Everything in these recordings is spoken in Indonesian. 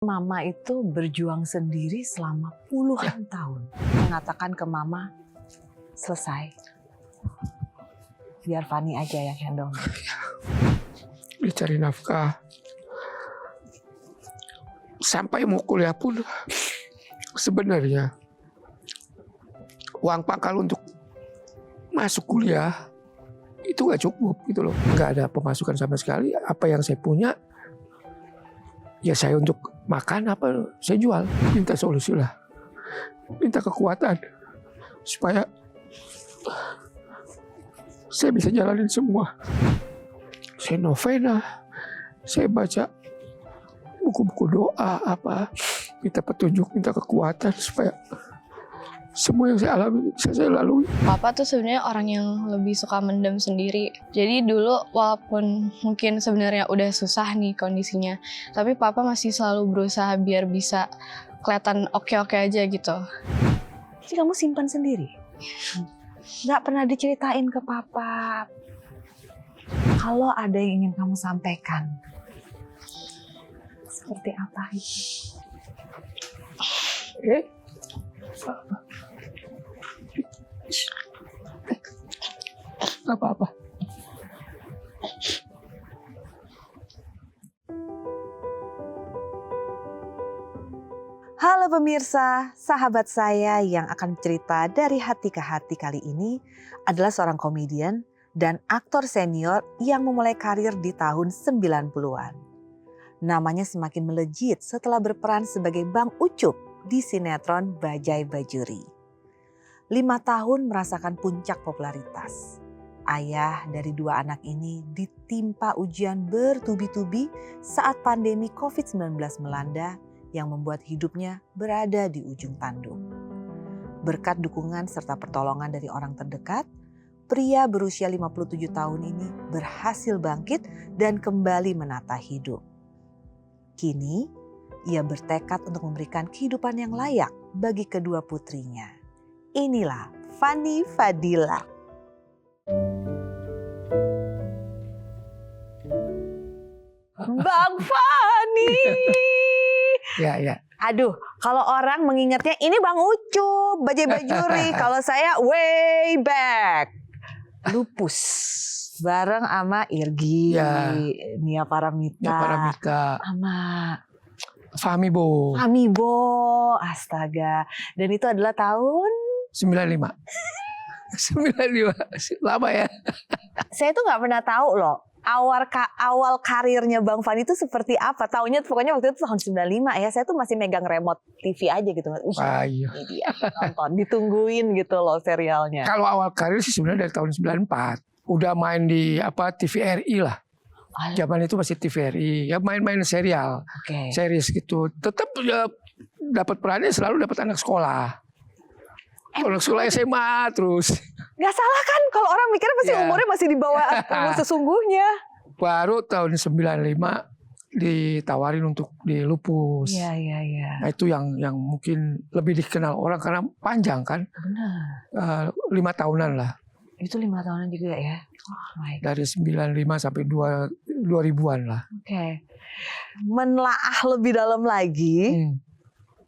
Mama itu berjuang sendiri selama puluhan tahun. Mengatakan ke Mama, selesai. Biar Fani aja yang handle. Dia cari nafkah. Sampai mau kuliah pun sebenarnya uang pangkal untuk masuk kuliah itu gak cukup gitu loh. Gak ada pemasukan sama sekali. Apa yang saya punya ya saya untuk makan apa saya jual. Minta solusi lah. Minta kekuatan supaya saya bisa jalanin semua. Saya novena, saya baca buku-buku doa apa, minta petunjuk, minta kekuatan supaya semua yang saya alami bisa saya lalui. Papa tuh sebenarnya orang yang lebih suka mendem sendiri. Jadi dulu walaupun mungkin sebenarnya udah susah nih kondisinya, tapi Papa masih selalu berusaha biar bisa kelihatan oke-oke aja gitu. Jadi kamu simpan sendiri? Nggak pernah diceritain ke Papa? Kalau ada yang ingin kamu sampaikan, seperti apa itu? Gak apa-apa. Halo pemirsa, sahabat saya yang akan cerita dari hati ke hati kali ini adalah seorang komedian dan aktor senior yang memulai karir di tahun 90-an. Namanya semakin melejit setelah berperan sebagai Bang Ucup di sinetron Bajai Bajuri. 5 tahun merasakan puncak popularitas. Ayah dari 2 anak ini ditimpa ujian bertubi-tubi saat pandemi COVID-19 melanda yang membuat hidupnya berada di ujung tanduk. Berkat dukungan serta pertolongan dari orang terdekat, pria berusia 57 tahun ini berhasil bangkit dan kembali menata hidup. Kini, ia bertekad untuk memberikan kehidupan yang layak bagi kedua putrinya. Inilah Fani Fadila. Bang Fani! Ya. Aduh, kalau orang mengingatnya ini Bang Ucup, Bajai Bajuri. Kalau saya way back. Lupus. Bareng sama Irgi, Ya. Nia Paramita. Ya Paramita. Sama Famibo. Amibo. Astaga. Dan itu adalah tahun... 95. 95. Lama ya. Saya tuh gak pernah tahu loh. Awal karirnya Bang Fani itu seperti apa? Taunya pokoknya waktu itu tahun 95 ya. Saya tuh masih megang remote TV aja gitu. Iya. Ini dia nonton, ditungguin gitu loh serialnya. Kalau awal karir sih sebenarnya dari tahun 94. Udah main di TVRI lah. Zaman itu masih TVRI. Ya main-main serial. Oke. Series gitu. Tetap ya, dapat perannya selalu dapat anak sekolah. Anak sekolah SMA terus. Gak salah kan kalau orang mikirnya pasti Ya. umurnya masih di bawah umur sesungguhnya. Baru tahun 95 ditawarin untuk di Lupus. Iya. Nah itu yang mungkin lebih dikenal orang karena panjang kan. Benar. 5 tahunan lah. Itu 5 tahunan juga ya. Oh my God. Dari 95 sampai 2000-an lah. Oke. Menelaah lebih dalam lagi.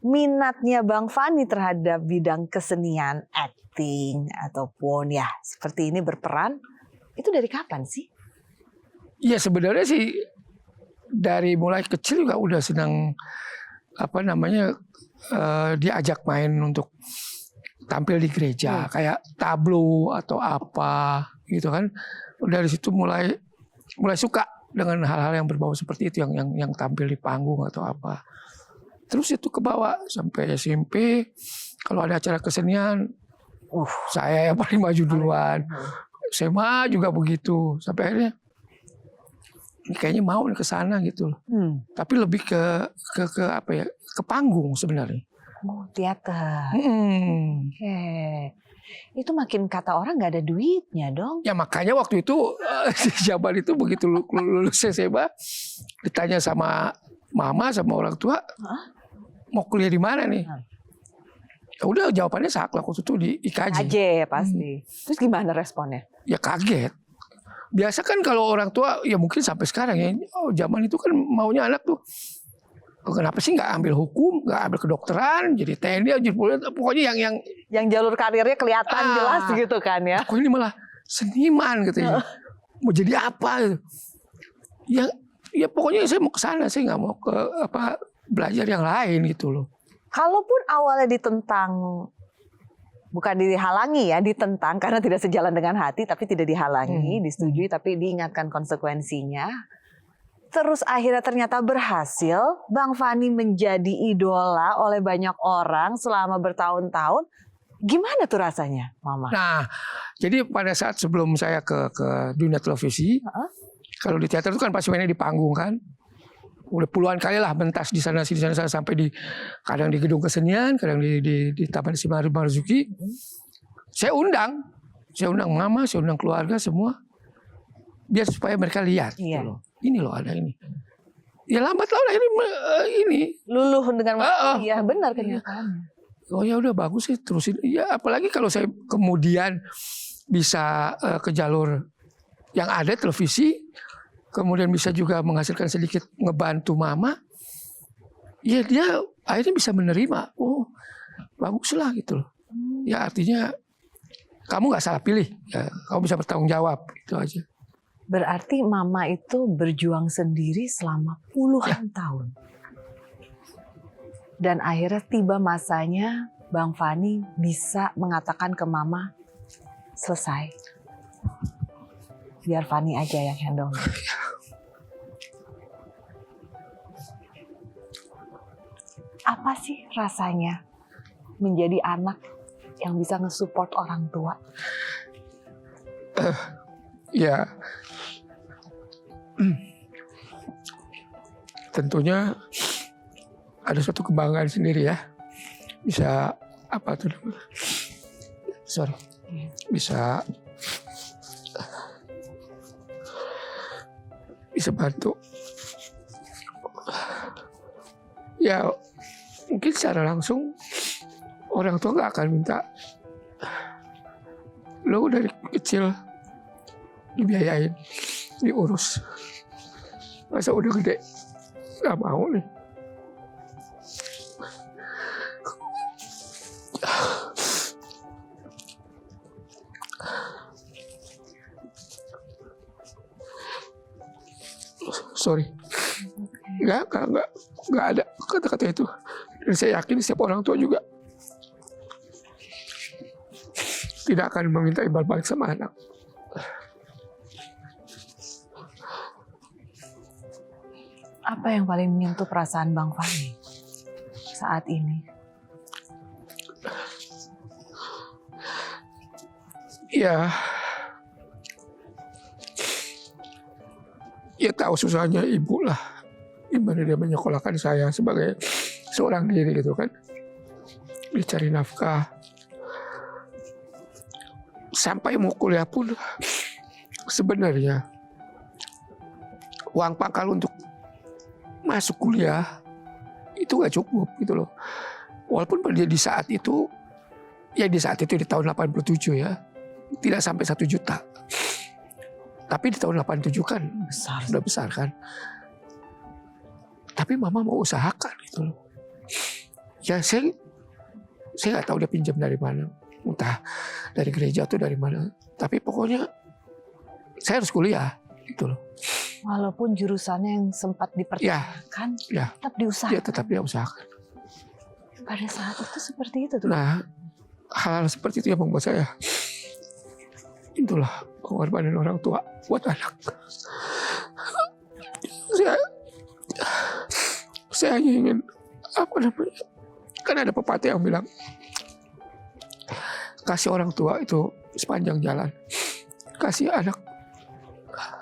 Minatnya Bang Fani terhadap bidang kesenian, acting, ataupun ya seperti ini berperan, itu dari kapan sih? Iya sebenarnya sih dari mulai kecil juga udah senang diajak main untuk tampil di gereja kayak tablo atau apa gitu kan. Dari situ mulai suka dengan hal-hal yang berbau seperti itu yang tampil di panggung atau apa. Terus itu ke bawah sampai SMP. Kalau ada acara kesenian, saya yang paling maju duluan. SMA juga begitu. Sampai akhirnya ini kayaknya mau ke sana gitu loh. Tapi lebih ke panggung sebenarnya. Oh, teater. Oke. Itu makin kata orang nggak ada duitnya dong. Ya makanya waktu itu zaman itu begitu lulus SMA ditanya sama mama sama orang tua, mau kuliah di mana nih? Ya udah jawabannya saklek waktu itu di IKJ. IKJ pasti. Terus gimana responnya? Ya kaget. Biasa kan kalau orang tua ya mungkin sampai sekarang ya, zaman itu kan maunya anak tuh kenapa sih nggak ambil hukum, nggak ambil kedokteran, jadi TNI, jadi polisi, pokoknya Yang jalur karirnya kelihatan jelas gitu kan ya. Kok ini malah seniman gitu ya. Mau jadi apa gitu. Ya pokoknya saya mau ke sana, saya nggak mau ke belajar yang lain gitu loh. Kalaupun awalnya ditentang, bukan dihalangi ya, ditentang karena tidak sejalan dengan hati, tapi tidak dihalangi, disetujui, tapi diingatkan konsekuensinya. Terus akhirnya ternyata berhasil, Bang Fani menjadi idola oleh banyak orang selama bertahun-tahun. Gimana tuh rasanya, Mama? Nah, jadi pada saat sebelum saya ke dunia televisi, kalau di teater itu kan pasti mainnya di panggung kan. Udah puluhan kali lah mentas di sana sampai kadang di gedung kesenian, kadang di Taman Ismail Marzuki. Saya undang mama, saya undang keluarga semua, biar supaya mereka lihat. Gitu loh. Ini loh ada ini. Ya lambat laun ini luluh dengan waktu. Iya benar kenyataannya. Oh ya udah bagus sih terusin. Ya apalagi kalau saya kemudian bisa ke jalur yang ada televisi. Kemudian bisa juga menghasilkan sedikit ngebantu mama, ya dia akhirnya bisa menerima. Oh baguslah gitu loh. Ya artinya kamu nggak salah pilih, ya, kamu bisa bertanggung jawab, itu aja. Berarti mama itu berjuang sendiri selama puluhan tahun. Dan akhirnya tiba masanya Bang Fani bisa mengatakan ke mama, selesai. Biar Fani aja yang handle. Apa sih rasanya menjadi anak yang bisa nge-support orang tua? Ya, tentunya ada suatu kebanggaan sendiri ya. Bisa bisa bantu. Ya mungkin secara langsung orang tua nggak akan minta lo dari kecil dibiayain, diurus. Masa udah gede nggak mau nih. Sorry, nggak ada kata-kata itu. Dan saya yakin setiap orang tua juga tidak akan meminta imbal balik sama anak. Apa yang paling menyentuh perasaan Bang Fani saat ini? Ya tahu susahnya ibu lah, gimana dia menyekolahkan saya sebagai seorang diri gitu kan, dicari nafkah sampai mau kuliah pun sebenarnya uang pangkal untuk masuk kuliah itu nggak cukup gitu loh. Walaupun di saat itu di tahun 87 ya tidak sampai 1 juta. Tapi di tahun 87 kan udah besar kan. Tapi mama mau usahakan gitu loh. Ya saya nggak tahu dia pinjam dari mana. Entah dari gereja atau dari mana. Tapi pokoknya saya harus kuliah gitu loh. Walaupun jurusannya yang sempat dipertanyakan, tetap diusahakan. Ya tetap dia usahakan. Pada saat itu seperti itu tuh. Nah hal-hal seperti itu yang membuat saya, itulah pengorbanan orang tua buat anak. Saya hanya ingin kan ada pepatah yang bilang kasih orang tua itu sepanjang jalan, kasih anak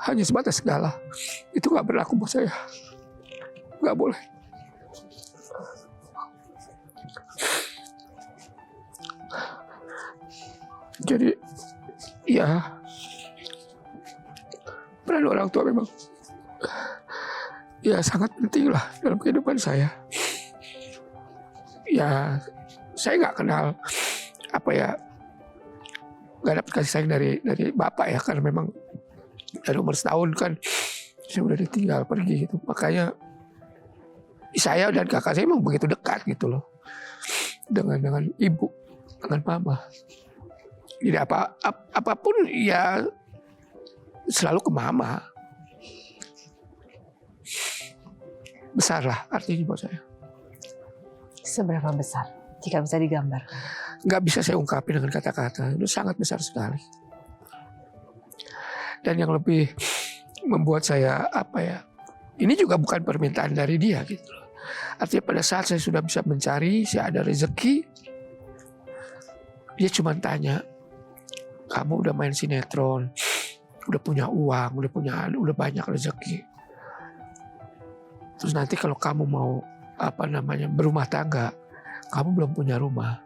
hanya sebatas segala. Itu nggak berlaku buat saya, nggak boleh. Jadi ya peran orang tua memang ya sangat penting lah dalam kehidupan saya. Ya saya nggak kenal nggak dapat kasih sayang dari bapak ya, karena memang dari umur setahun kan saya udah ditinggal pergi gitu. Makanya saya dan kakak saya memang begitu dekat gitu loh dengan ibu, dengan mama. Jadi apapun ya selalu ke mama. Besar lah artinya buat saya. Seberapa besar jika bisa digambar? Nggak bisa saya ungkapin dengan kata-kata, itu sangat besar sekali. Dan yang lebih membuat saya ini juga bukan permintaan dari dia gitu loh. Artinya pada saat saya sudah bisa mencari, saya ada rezeki, dia cuma tanya, kamu udah main sinetron, udah punya uang, udah banyak rezeki. Terus nanti kalau kamu mau berumah tangga, kamu belum punya rumah,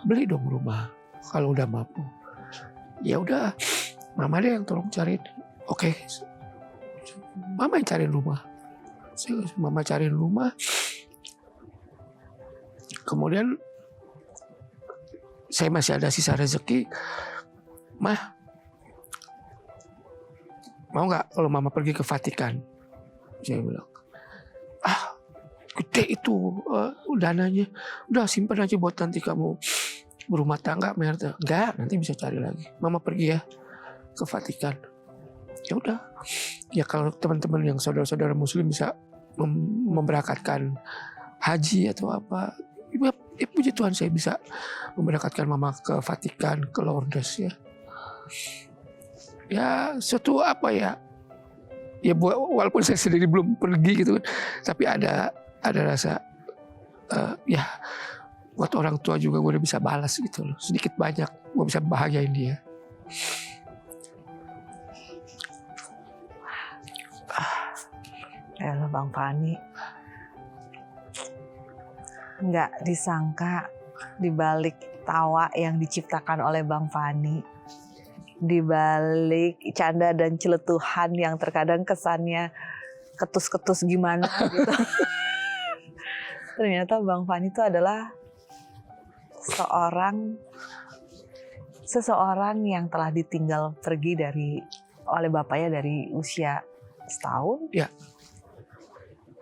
beli dong rumah kalau udah mampu. Ya udah, mama deh yang tolong cariin. Oke, mama yang cariin rumah. Mama cariin rumah. Kemudian saya masih ada sisa rezeki. Mah, mau nggak kalau mama pergi ke Vatikan? Saya bilang, gede itu dananya. Udah simpan aja buat nanti kamu berumah tangga. Enggak, nanti bisa cari lagi. Mama pergi ya ke Vatikan. Ya udah. Ya kalau teman-teman yang saudara-saudara muslim bisa memberangkatkan haji atau apa, ya puji Tuhan saya bisa memberangkatkan mama ke Vatikan, ke Lourdes ya. Ya suatu ya walaupun saya sendiri belum pergi gitu, tapi ada rasa ya buat orang tua juga gue udah bisa balas gitu loh, sedikit banyak gue bisa bahagiain dia. Elah Bang Fani, nggak disangka di balik tawa yang diciptakan oleh Bang Fani, di balik canda dan celetuhan yang terkadang kesannya ketus-ketus gimana gitu. Ternyata Bang Fani itu adalah seseorang yang telah ditinggal pergi oleh bapaknya dari usia setahun. Ya.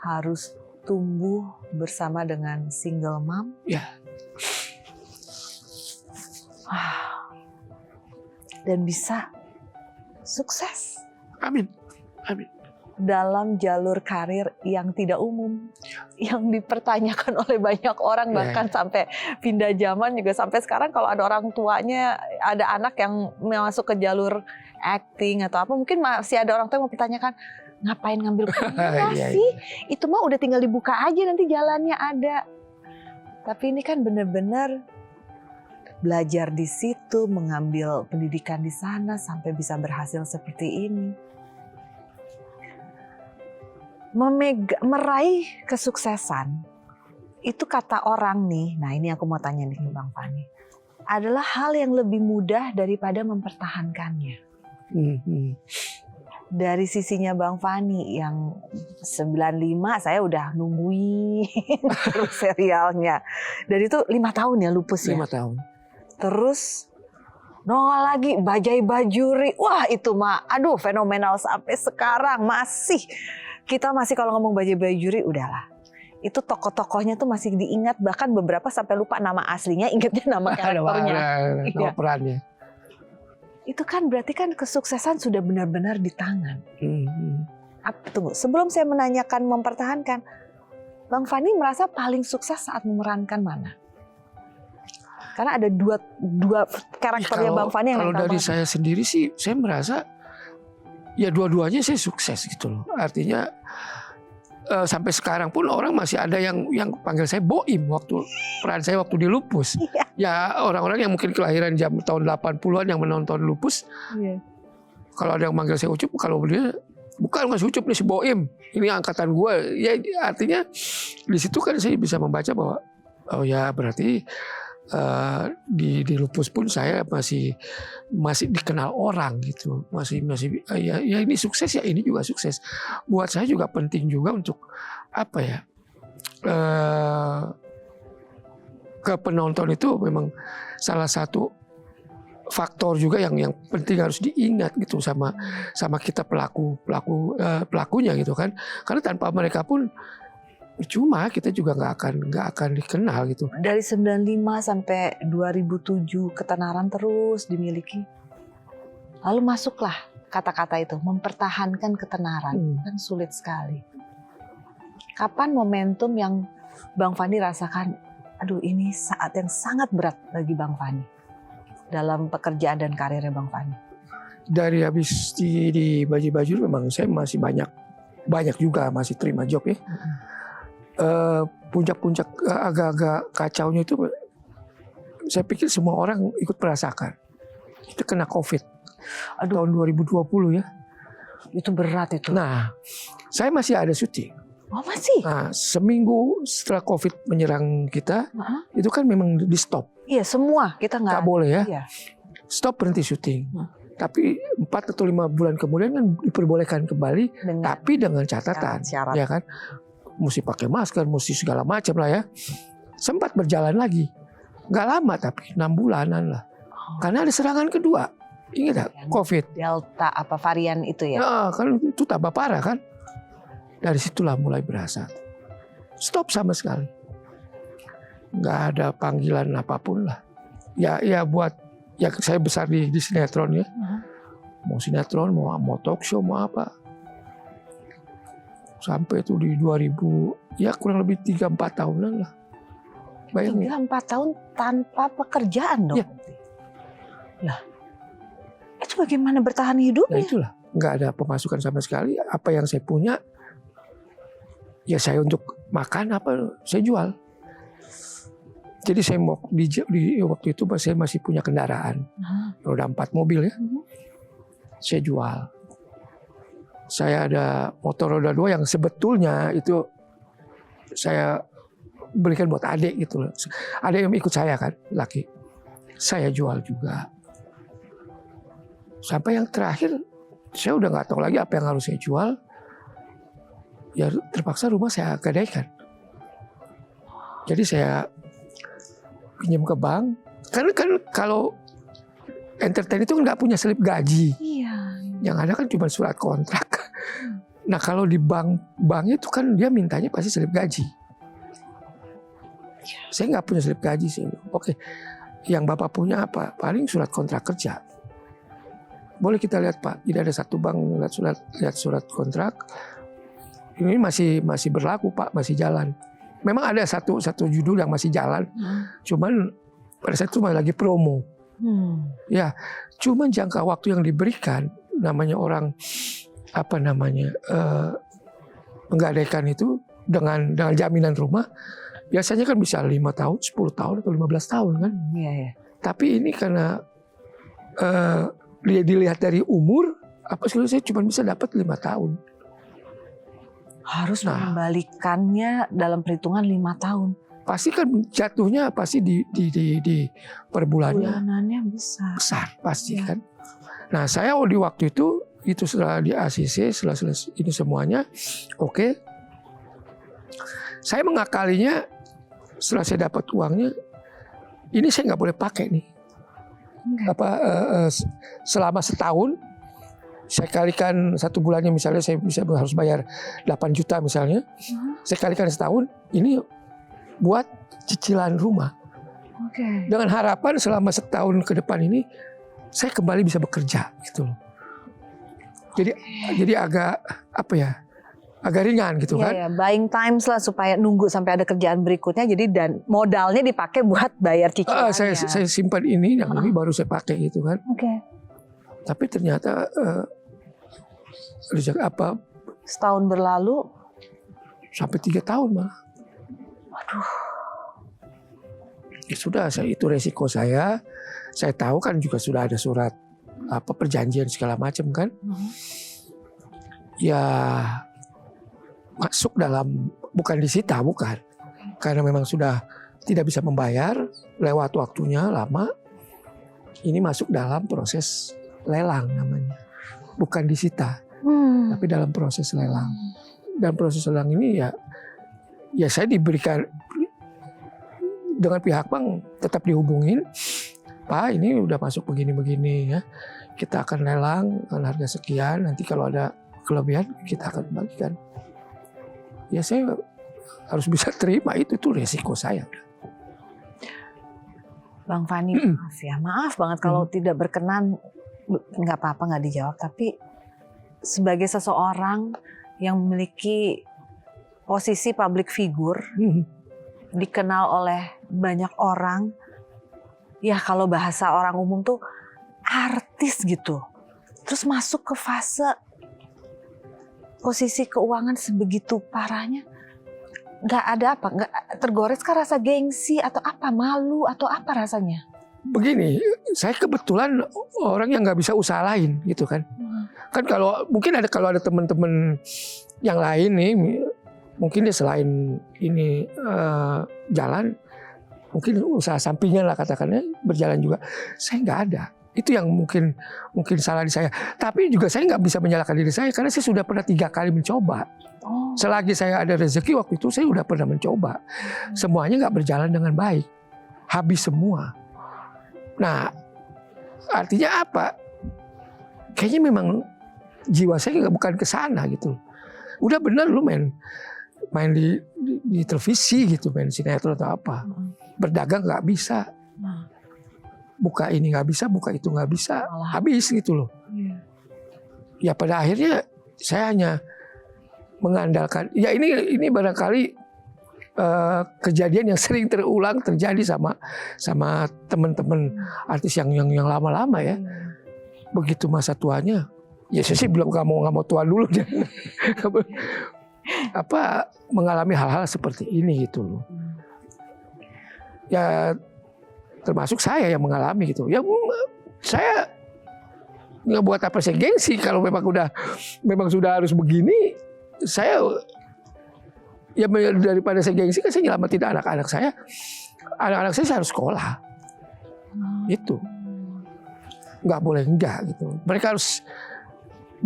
Harus tumbuh bersama dengan single mom. Ya. Dan bisa sukses. Amin. Amin. Dalam jalur karir yang tidak umum, yang dipertanyakan oleh banyak orang, bahkan sampai pindah zaman juga sampai sekarang kalau ada orang tuanya, ada anak yang masuk ke jalur acting atau apa, mungkin masih ada orang tua yang mau pertanyakan, ngapain ngambil kuliah sih? Itu mah udah tinggal dibuka aja nanti jalannya ada. Tapi ini kan benar-benar belajar di situ, mengambil pendidikan di sana sampai bisa berhasil seperti ini. Meraih kesuksesan itu kata orang nih, nah ini aku mau tanya nih ke Bang Fani, adalah hal yang lebih mudah daripada mempertahankannya. Dari sisinya Bang Fani yang 95 saya udah nungguin terus serialnya. Dan itu 5 tahun ya Lupus ya? 5 tahun. Terus nongol lagi Bajai Bajuri. Wah itu mah aduh fenomenal sampai sekarang masih. Kita masih kalau ngomong Bajai Bajuri udahlah. Itu tokoh-tokohnya tuh masih diingat, bahkan beberapa sampai lupa nama aslinya, ingatnya nama karakternya. Nama perannya. Itu kan berarti kan kesuksesan sudah benar-benar di tangan. Tunggu, sebelum saya menanyakan mempertahankan, Bang Fani merasa paling sukses saat memerankan mana? Karena ada dua karakternya Bang Fani yang kalau dari saya sendiri sih, saya merasa ya dua-duanya saya sukses gitu loh. Artinya sampai sekarang pun orang masih ada yang panggil saya Boim waktu peran saya waktu di Lupus. Ya orang-orang yang mungkin kelahiran tahun 80-an yang menonton Lupus. Kalau ada yang manggil saya Ucup, kalau dia bukan Mas Ucup nih si Boim, ini angkatan gue. Ya artinya di situ kan saya bisa membaca bahwa oh ya berarti di Lupus pun saya masih dikenal orang gitu, masih ya ini sukses ya, ini juga sukses. Buat saya juga penting juga untuk ke penonton itu memang salah satu faktor juga yang penting harus diingat gitu sama kita pelakunya gitu kan, karena tanpa mereka pun percuma, kita juga nggak akan dikenal gitu. Dari 95 sampai 2007 ketenaran terus dimiliki. Lalu masuklah kata-kata itu, mempertahankan ketenaran. Kan sulit sekali. Kapan momentum yang Bang Fani rasakan, aduh ini saat yang sangat berat bagi Bang Fani dalam pekerjaan dan karirnya Bang Fani? Dari habis di baju-baju memang saya masih banyak juga masih terima job ya. Puncak-puncak agak-agak kacaunya itu saya pikir semua orang ikut merasakan. Itu kena COVID. Tahun 2020 ya. Itu berat itu. Nah, saya masih ada syuting. Oh masih? Nah, seminggu setelah COVID menyerang kita, itu kan memang di stop. Iya semua kita nggak boleh ya. Iya. Stop, berhenti syuting. Tapi 4 atau 5 bulan kemudian kan diperbolehkan kembali, tapi dengan catatan, syarat. ya kan, mesti pakai masker, mesti segala macam lah ya. Sempat berjalan lagi, nggak lama tapi 6 bulanan lah, karena ada serangan kedua, ingat gak? COVID. Delta apa varian itu ya? Nah, kan itu tambah parah kan. Dari situlah mulai berasa. Stop sama sekali, nggak ada panggilan apapun lah. Ya buat ya saya besar di sinetron ya. Mau sinetron, mau talk show, mau apa. Sampai itu di 2000, ya kurang lebih 3-4 tahunan lah. Bayangin. 3-4 tahun tanpa pekerjaan dong. Ya. Lah, itu bagaimana bertahan hidupnya? Nah itulah, nggak ada pemasukan sama sekali. Apa yang saya punya, ya saya untuk makan apa, saya jual. Jadi saya mau di waktu itu saya masih punya kendaraan, roda 4 mobil ya. Saya jual. Saya ada motor roda 2 yang sebetulnya itu saya belikan buat adik gitu loh. Ada yang ikut saya kan, laki. Saya jual juga. Sampai yang terakhir, saya udah nggak tahu lagi apa yang harus saya jual. Ya terpaksa rumah saya gadaikan. Jadi saya pinjam ke bank. Karena kan kalau entertain itu nggak punya slip gaji. Iya. Yang ada kan cuma surat kontrak. Nah kalau di bank itu kan dia mintanya pasti slip gaji. Saya nggak punya slip gaji sih. Oke, yang Bapak punya apa? Paling surat kontrak kerja. Boleh kita lihat Pak. Tidak ada satu bank lihat surat kontrak. Ini masih berlaku Pak, masih jalan. Memang ada satu judul yang masih jalan. Cuman pada saat itu masih lagi promo. Ya, cuman jangka waktu yang diberikan, namanya orang menggadaikan itu dengan jaminan rumah, biasanya kan bisa 5 tahun, 10 tahun atau 15 tahun kan. Iya. Tapi ini karena dilihat dari umur, apa sih saya cuma bisa dapat 5 tahun. Harus mengembalikannya dalam perhitungan 5 tahun. Pasti kan jatuhnya pasti di per bulannya. Bulanannya besar pasti kan. Nah saya di waktu itu setelah di ACC, setelah ini semuanya, oke. Saya mengakalinya setelah saya dapat uangnya, ini saya nggak boleh pakai nih. Selama setahun, saya kalikan 1 bulannya misalnya saya harus bayar 8 juta misalnya, saya kalikan setahun, ini buat cicilan rumah. Dengan harapan selama setahun ke depan ini saya kembali bisa bekerja gitu loh. Jadi agak agak ringan gitu kan. Iya, buying times lah supaya nunggu sampai ada kerjaan berikutnya. Jadi dan modalnya dipakai buat bayar cicilannya. Saya simpan ini, yang ini baru saya pakai gitu kan. Tapi ternyata setahun berlalu sampai 3 tahun malah. Waduh. Ya sudah, itu resiko saya. Saya tahu kan juga sudah ada surat perjanjian segala macam kan. Ya masuk dalam, bukan disita, bukan. Karena memang sudah tidak bisa membayar, lewat waktunya lama. Ini masuk dalam proses lelang namanya. Bukan disita, tapi dalam proses lelang. Dan proses lelang ini ya saya diberikan dengan pihak bank, tetap dihubungin, Pak ini udah masuk begini-begini ya, kita akan lelang dengan harga sekian, nanti kalau ada kelebihan kita akan bagikan. Ya saya harus bisa terima itu tuh resiko saya. Bang Fani, maaf ya, maaf banget kalau tidak berkenan, nggak apa-apa nggak dijawab. Tapi sebagai seseorang yang memiliki posisi public figure, dikenal oleh banyak orang, ya kalau bahasa orang umum tuh artis gitu. Terus masuk ke fase posisi keuangan sebegitu parahnya, nggak ada apa, nggak tergores kan rasa gengsi atau apa, malu atau apa rasanya? Begini, saya kebetulan orang yang nggak bisa usaha lain gitu kan. Kan kalau ada teman-teman yang lain nih, mungkin dia selain ini jalan, mungkin usaha sampingnya lah katakannya berjalan juga. Saya nggak ada. Itu yang mungkin salah di saya. Tapi juga saya nggak bisa menyalahkan diri saya karena saya sudah pernah 3 kali mencoba. Selagi saya ada rezeki waktu itu saya sudah pernah mencoba. Semuanya nggak berjalan dengan baik, habis semua. Nah, artinya apa? Kayaknya memang jiwa saya bukan ke sana gitu. Udah bener lu main di televisi gitu, main sinetron atau apa. Berdagang nggak bisa. Buka ini nggak bisa, buka itu nggak bisa, habis gitu loh. Ya pada akhirnya saya hanya mengandalkan, ya ini barangkali kejadian yang sering terulang terjadi sama teman-teman artis yang lama-lama ya. Begitu masa tuanya, ya saya sih belum nggak mau tua dulu mengalami hal-hal seperti ini gitu loh. Ya termasuk saya yang mengalami gitu. Ya saya nggak buat apa saya gengsi kalau memang sudah harus begini. Saya ya daripada saya gengsi kan saya nyelamatin anak-anak saya. Anak-anak saya harus sekolah. Itu nggak boleh enggak gitu. Mereka harus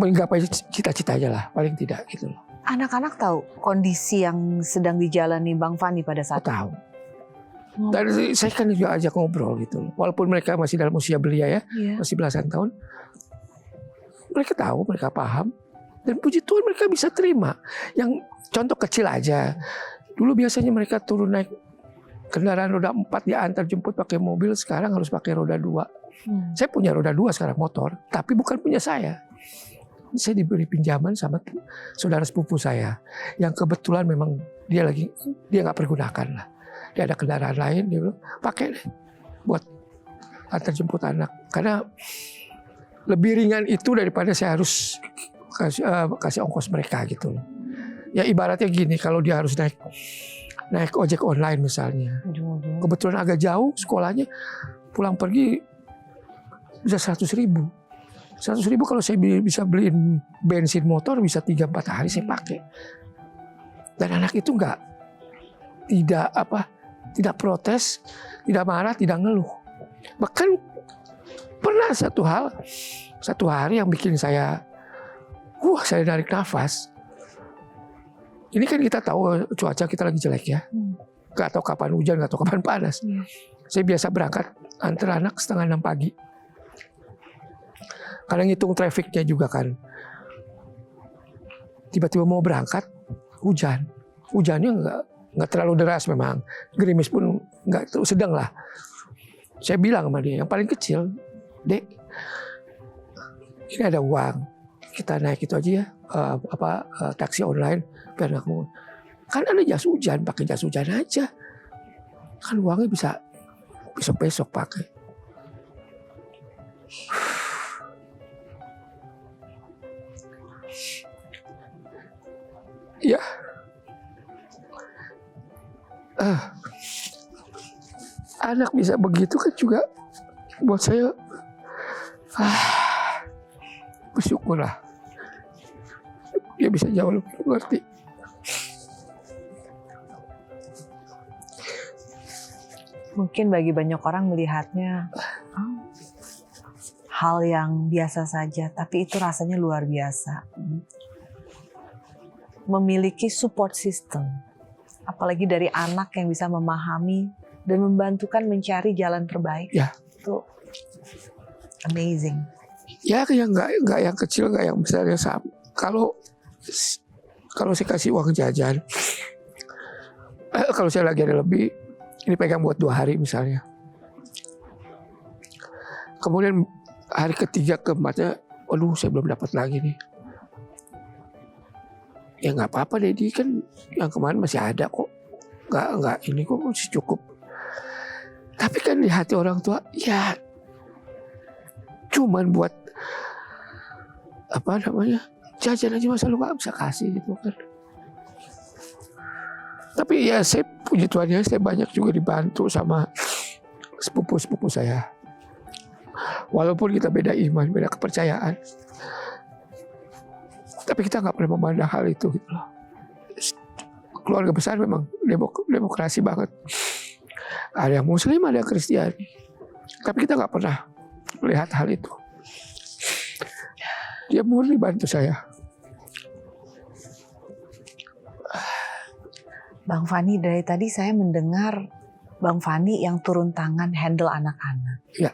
menggapai cita-citanya lah paling tidak gitu loh. Anak-anak tahu kondisi yang sedang dijalani Bang Fani pada saat itu? Tahu. Dan saya kan juga ajak ngobrol gitu. Walaupun mereka masih dalam usia belia ya, masih belasan tahun. Mereka tahu, mereka paham. Dan puji Tuhan mereka bisa terima. Yang contoh kecil aja. Dulu biasanya mereka turun naik kendaraan roda 4 diantar jemput pakai mobil. Sekarang harus pakai roda 2. Saya punya roda 2 sekarang motor. Tapi bukan punya saya. Saya diberi pinjaman sama saudara sepupu saya. Yang kebetulan memang dia nggak pergunakan lah. Dia ada kendaraan lain, dia bilang pakai deh buat antar jemput anak. Karena lebih ringan itu daripada saya harus kasih ongkos mereka gitu. Ya ibaratnya gini, kalau dia harus naik ojek online misalnya. Kebetulan agak jauh sekolahnya, pulang pergi bisa 100.000. 100.000 kalau saya bisa beliin bensin motor bisa 3-4 hari saya pakai. Dan anak itu tidak protes, tidak marah, tidak ngeluh. Bahkan pernah satu hari yang bikin saya narik nafas. Ini kan kita tahu cuaca kita lagi jelek ya. Gak tahu kapan hujan, gak tahu kapan panas. Saya biasa berangkat antar anak 5:30 pagi. Karena ngitung trafiknya juga kan. Tiba-tiba mau berangkat, hujan. Hujannya nggak terlalu deras memang, gerimis pun nggak terlalu sedang lah. Saya bilang sama dia, yang paling kecil, Dek, ini ada uang, kita naik itu aja ya, taksi online, biar aku. Kan ada jas hujan, pakai jas hujan aja, kan uangnya bisa besok pakai. Ya. Anak bisa begitu kan juga buat saya bersyukurlah dia bisa jauh lebih mengerti. Mungkin bagi banyak orang melihatnya hal yang biasa saja, tapi itu rasanya luar biasa. Memiliki support system, apalagi dari anak yang bisa memahami dan membantukan mencari jalan terbaik. Ya. Itu amazing. Ya yang nggak yang kecil, nggak yang besar ya. Kalau saya kasih uang jajan, Kalau saya lagi ada lebih, ini pegang buat 2 hari misalnya. Kemudian hari ketiga keempatnya, aduh saya belum dapat lagi nih. Ya nggak apa-apa Dedi, kan yang kemarin masih ada kok. Nggak ini kok masih cukup. Tapi kan di hati orang tua, ya cuman buat apa namanya, jajan aja masa lu nggak bisa kasih gitu kan. Tapi ya saya puji Tuhan ya, saya banyak juga dibantu sama sepupu-sepupu saya. Walaupun kita beda iman, beda kepercayaan, tapi kita nggak pernah memandang hal itu gitu loh. Keluarga besar memang demokrasi banget. Ada yang Muslim, ada yang Kristiani, tapi kita nggak pernah melihat hal itu. Dia murni bantu saya. Bang Fani, dari tadi saya mendengar Bang Fani yang turun tangan handle anak-anak. Ya.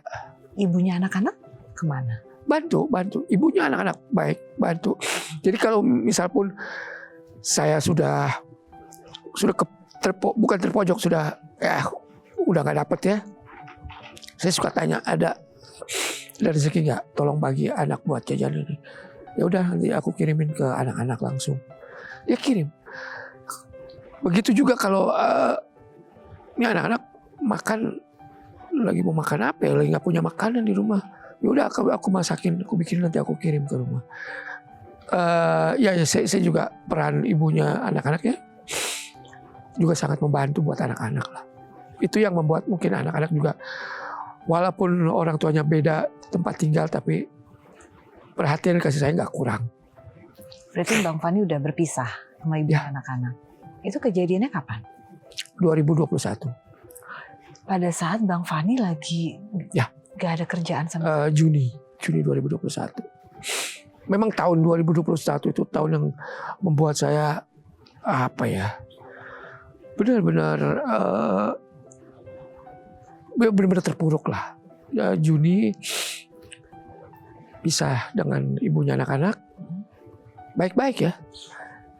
Ibunya anak-anak kemana? Bantu. Ibunya anak-anak baik, bantu. Jadi kalau misal pun saya sudah bukan terpojok, sudah udah nggak dapet ya, saya suka tanya, ada rezeki nggak? Tolong bagi anak buat jajan ini. Ya udah, nanti aku kirimin ke anak-anak langsung. Ya kirim. Begitu juga kalau ini anak-anak makan, lagi mau makan apa ya, lagi nggak punya makanan di rumah, ya udah aku masakin, aku bikin, nanti aku kirim ke rumah. Ya saya juga peran ibunya anak-anaknya juga sangat membantu buat anak-anak lah. Itu yang membuat mungkin anak-anak juga, walaupun orang tuanya beda tempat tinggal, tapi perhatian kasih sayang nggak kurang. Berarti Bang Fani udah berpisah sama ibu Ya. anak-anak. Itu kejadiannya kapan? 2021. Pada saat Bang Fani lagi gak ada kerjaan sama Juni 2021. Memang tahun 2021 itu tahun yang membuat saya benar-benar terpuruk lah. Juni pisah dengan ibunya anak-anak, baik-baik ya.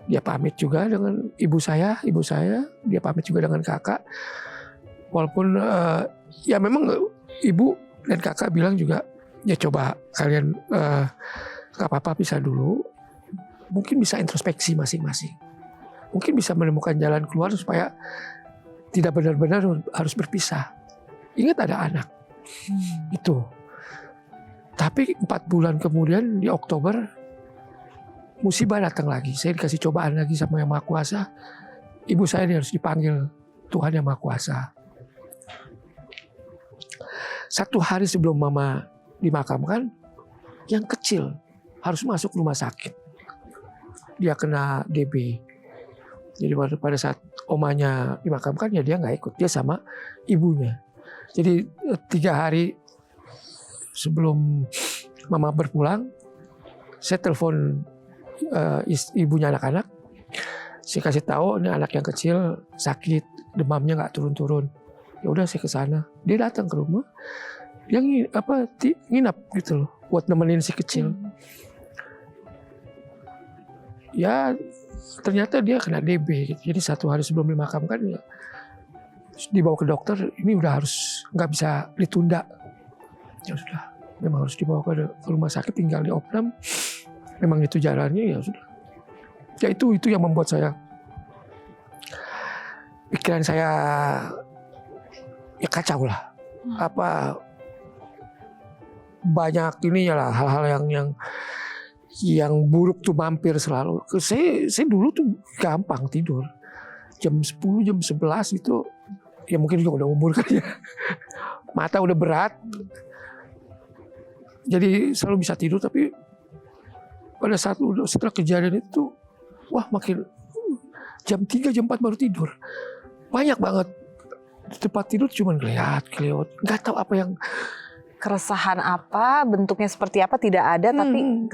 Dia pamit juga dengan ibu saya, dia pamit juga dengan kakak. Walaupun ya memang ibu dan kakak bilang juga, ya coba kalian gak apa-apa pisah dulu. Mungkin bisa introspeksi masing-masing. Mungkin bisa menemukan jalan keluar supaya tidak benar-benar harus berpisah. Ingat ada anak. Itu. Tapi 4 bulan kemudian di Oktober, musibah datang lagi. Saya dikasih cobaan lagi sama Yang Maha Kuasa. Ibu saya harus dipanggil Tuhan Yang Maha Kuasa. 1 hari sebelum mama dimakamkan, yang kecil harus masuk rumah sakit. Dia kena DB. Jadi pada saat omanya dimakamkan, ya dia nggak ikut. Dia sama ibunya. Jadi 3 hari sebelum mama berpulang, saya telepon ibunya anak-anak. Saya kasih tahu, ini anak yang kecil sakit, demamnya nggak turun-turun. Ya udah saya ke sana. Dia datang ke rumah, dia nginap gitu loh, buat nemenin si kecil. Ya ternyata dia kena DB gitu. Jadi 1 hari sebelum dimakamkan, ya dibawa ke dokter. Ini udah harus, nggak bisa ditunda. Ya sudah, memang harus dibawa ke rumah sakit, tinggal di opnam. Memang itu jalannya, ya sudah. Ya itu yang membuat saya, pikiran saya ya kacau lah. Banyak ini ya lah, hal-hal yang buruk tuh mampir selalu. Saya dulu tuh gampang tidur. Jam 10, jam 11 itu, ya mungkin juga udah umur kan ya. Mata udah berat. Jadi selalu bisa tidur, tapi pada saat setelah kejadian itu, wah makin jam 3, jam 4 baru tidur. Banyak banget di tempat tidur cuman kelewat. Nggak tahu apa yang, keresahan apa, bentuknya seperti apa tidak ada, tapi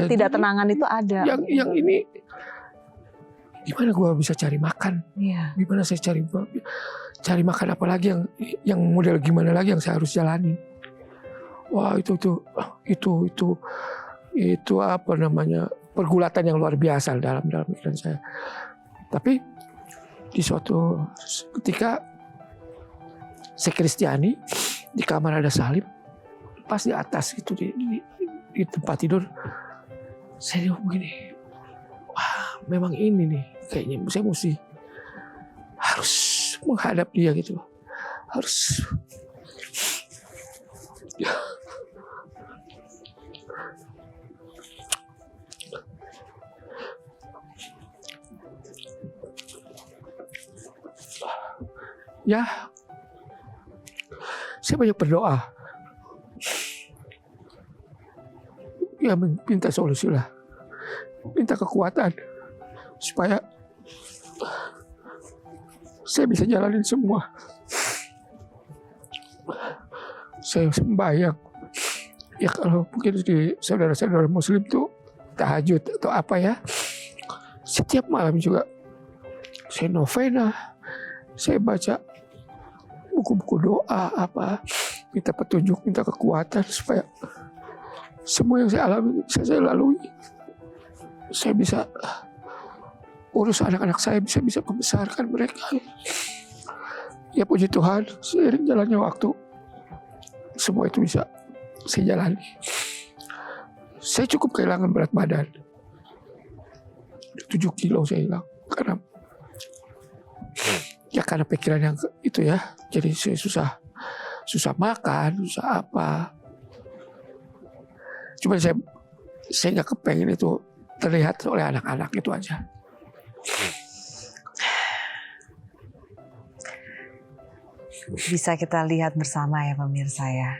tidak tenangan itu ada. Yang ini, gimana gue bisa cari makan? Iya. Gimana saya cari makan, apalagi yang model gimana lagi yang saya harus jalani? Wah itu apa namanya, pergulatan yang luar biasa dalam pikiran saya. Tapi di suatu ketika saya Kristiani, di kamar ada salib, pas di atas itu di tempat tidur, saya begini, wah memang ini nih kayaknya saya mesti harus menghadap dia gitu, harus. Ya, saya banyak berdoa. Ya minta solusi lah, minta kekuatan supaya saya bisa jalanin semua. Saya sembahyang. Ya kalau mungkin di saudara-saudara Muslim tuh tahajud atau apa ya, setiap malam juga saya novena, saya baca buku-buku doa apa, minta petunjuk, minta kekuatan supaya semua yang saya alami bisa saya lalui. Saya bisa urus anak-anak saya, bisa membesarkan mereka. Ya puji Tuhan, seiring jalannya waktu semua itu bisa saya jalani. Saya cukup kehilangan berat badan, 7 kilo saya hilang karena pikiran yang itu ya. Jadi saya susah makan, susah apa. Cuma saya nggak kepengen itu terlihat oleh anak-anak, itu aja. Bisa kita lihat bersama ya pemirsa ya.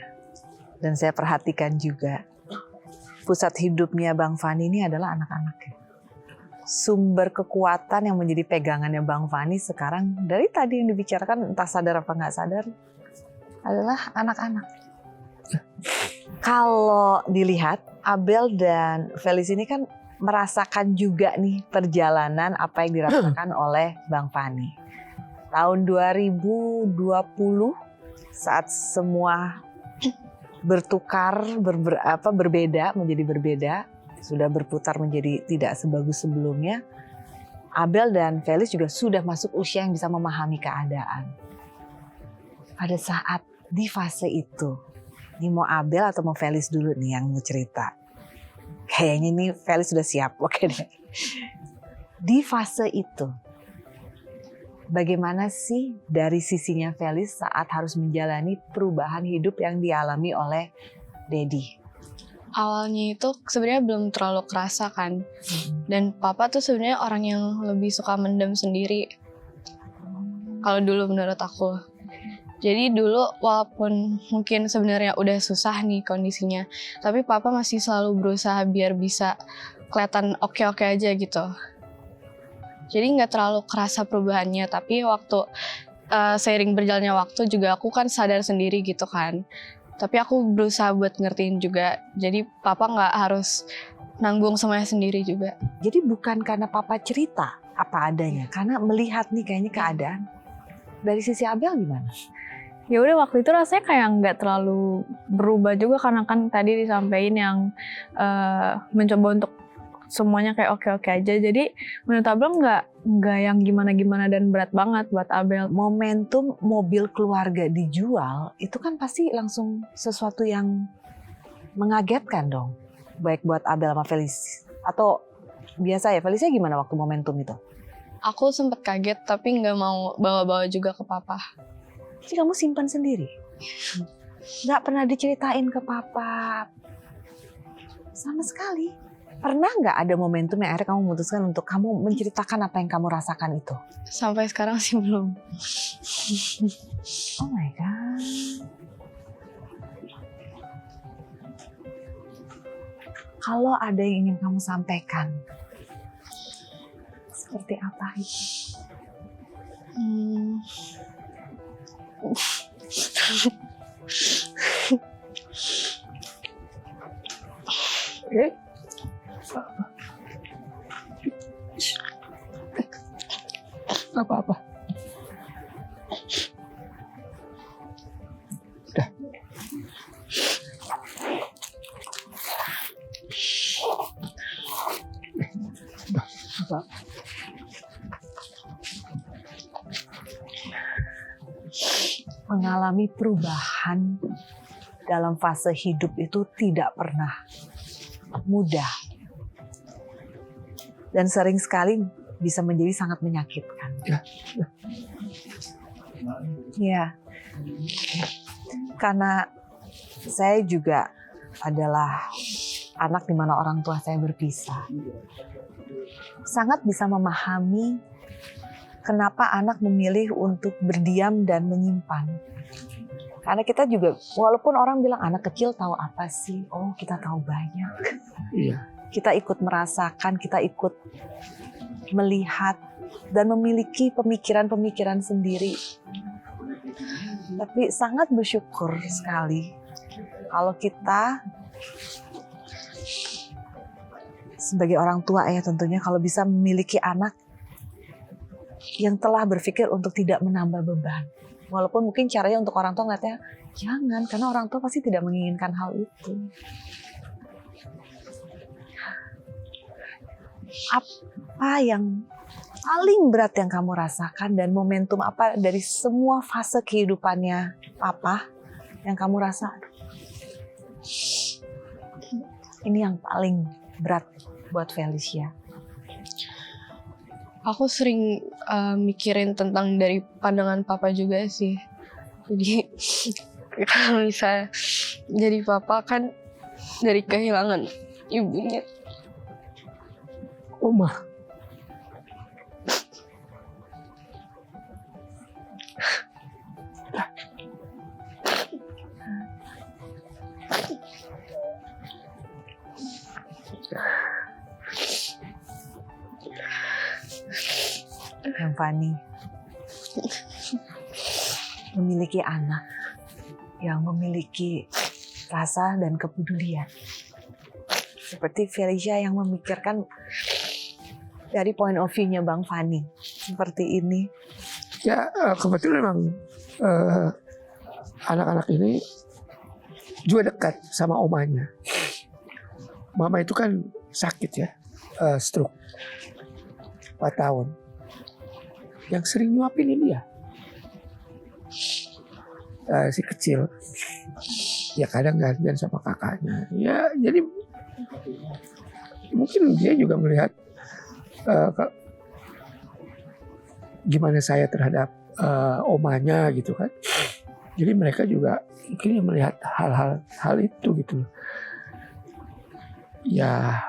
Dan saya perhatikan juga pusat hidupnya Bang Fani ini adalah anak-anaknya. Sumber kekuatan yang menjadi pegangannya Bang Fani sekarang dari tadi yang dibicarakan, entah sadar apa nggak sadar, adalah anak-anak. Kalau dilihat Abel dan Felis ini kan merasakan juga nih perjalanan apa yang dirasakan oleh Bang Fani. Tahun 2020 saat semua bertukar, berbeda menjadi berbeda, sudah berputar menjadi tidak sebagus sebelumnya, Abel dan Felis juga sudah masuk usia yang bisa memahami keadaan. Pada saat di fase itu, ini mau Abel atau mau Felis dulu nih yang mau cerita? Kayaknya ini Felis sudah siap, oke deh. Di fase itu, bagaimana sih dari sisinya Felis saat harus menjalani perubahan hidup yang dialami oleh Dedi? Awalnya itu sebenarnya belum terlalu kerasa kan. Dan papa tuh sebenarnya orang yang lebih suka mendem sendiri. Kalau dulu menurut aku. Jadi dulu walaupun mungkin sebenarnya udah susah nih kondisinya, tapi papa masih selalu berusaha biar bisa kelihatan oke-oke aja gitu. Jadi nggak terlalu kerasa perubahannya, tapi waktu seiring berjalannya waktu juga aku kan sadar sendiri gitu kan. Tapi aku berusaha buat ngertiin juga, jadi papa nggak harus nanggung semuanya sendiri juga. Jadi bukan karena papa cerita apa adanya, karena melihat nih kayaknya keadaan. Dari sisi Abel gimana? Ya udah waktu itu rasanya kayak nggak terlalu berubah juga, karena kan tadi disampaikan yang mencoba untuk semuanya kayak oke-oke aja. Jadi menurut Abel nggak yang gimana-gimana dan berat banget buat Abel. Momentum mobil keluarga dijual itu kan pasti langsung sesuatu yang mengagetkan dong. Baik buat Abel sama Felis. Atau biasa ya, Felisnya gimana waktu momentum itu? Aku sempet kaget tapi nggak mau bawa-bawa juga ke papa. Jadi kamu simpan sendiri? Nggak pernah diceritain ke papa? Sama sekali? Pernah nggak ada momentum yang akhirnya kamu memutuskan untuk kamu menceritakan apa yang kamu rasakan itu? Sampai sekarang sih belum. Oh my God. Kalau ada yang ingin kamu sampaikan, seperti apa itu? Gak apa-apa. Udah. mengalami perubahan dalam fase hidup itu tidak pernah mudah. Dan sering sekali bisa menjadi sangat menyakitkan. Ya. Karena saya juga adalah anak di mana orang tua saya berpisah. Sangat bisa memahami kenapa anak memilih untuk berdiam dan menyimpan. Karena kita juga, walaupun orang bilang anak kecil tahu apa sih? Oh, kita tahu banyak. Iya. Kita ikut merasakan, kita ikut melihat dan memiliki pemikiran-pemikiran sendiri. Tapi sangat bersyukur sekali kalau kita sebagai orang tua ya tentunya kalau bisa memiliki anak yang telah berpikir untuk tidak menambah beban. Walaupun mungkin caranya untuk orang tua ngeliatnya, jangan, karena orang tua pasti tidak menginginkan hal itu. Apa yang paling berat yang kamu rasakan dan momentum apa dari semua fase kehidupannya Papa yang kamu rasa? Ini yang paling berat buat Felicia. Aku sering mikirin tentang dari pandangan papa juga sih. Jadi kalau misalnya jadi papa kan dari kehilangan ibunya. Oma. Yang Fani memiliki anak yang memiliki rasa dan kepedulian. Seperti Felicia yang memikirkan dari point of view-nya Bang Fani. Seperti ini. Ya kebetulan memang anak-anak ini juga dekat sama omanya. Mama itu kan sakit ya, stroke 4 tahun. Yang sering nyuapin ini dia. Si kecil. Ya kadang gantian sama kakaknya. Ya jadi mungkin dia juga melihat gimana saya terhadap omanya gitu kan. Jadi mereka juga mungkin melihat hal itu gitu. Ya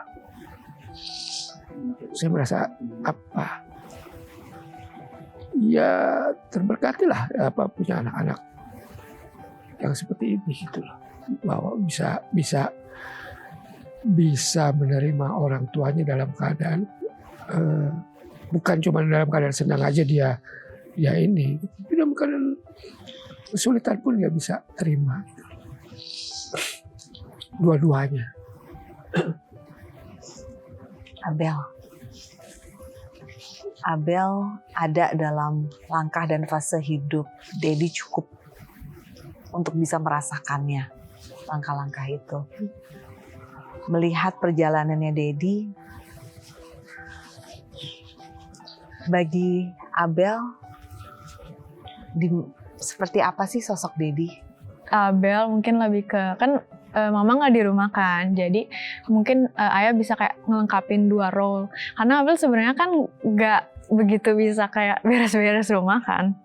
saya merasa apa? Ya terberkatilah punya anak-anak yang seperti ini gitu loh, bahwa bisa menerima orang tuanya dalam keadaan bukan cuma dalam keadaan senang aja dia ini, tapi dalam keadaan kesulitan pun dia bisa terima gitu. Dua-duanya. Abel ada dalam langkah dan fase hidup Dedi cukup untuk bisa merasakannya, langkah-langkah itu. Melihat perjalanannya Dedi, bagi Abel, seperti apa sih sosok Dedi? Abel mungkin lebih ke, kan mama nggak di rumah kan, jadi mungkin ayah bisa kayak ngelengkapin 2 role. Karena Abel sebenarnya kan nggak begitu bisa kayak beres-beres rumah kan.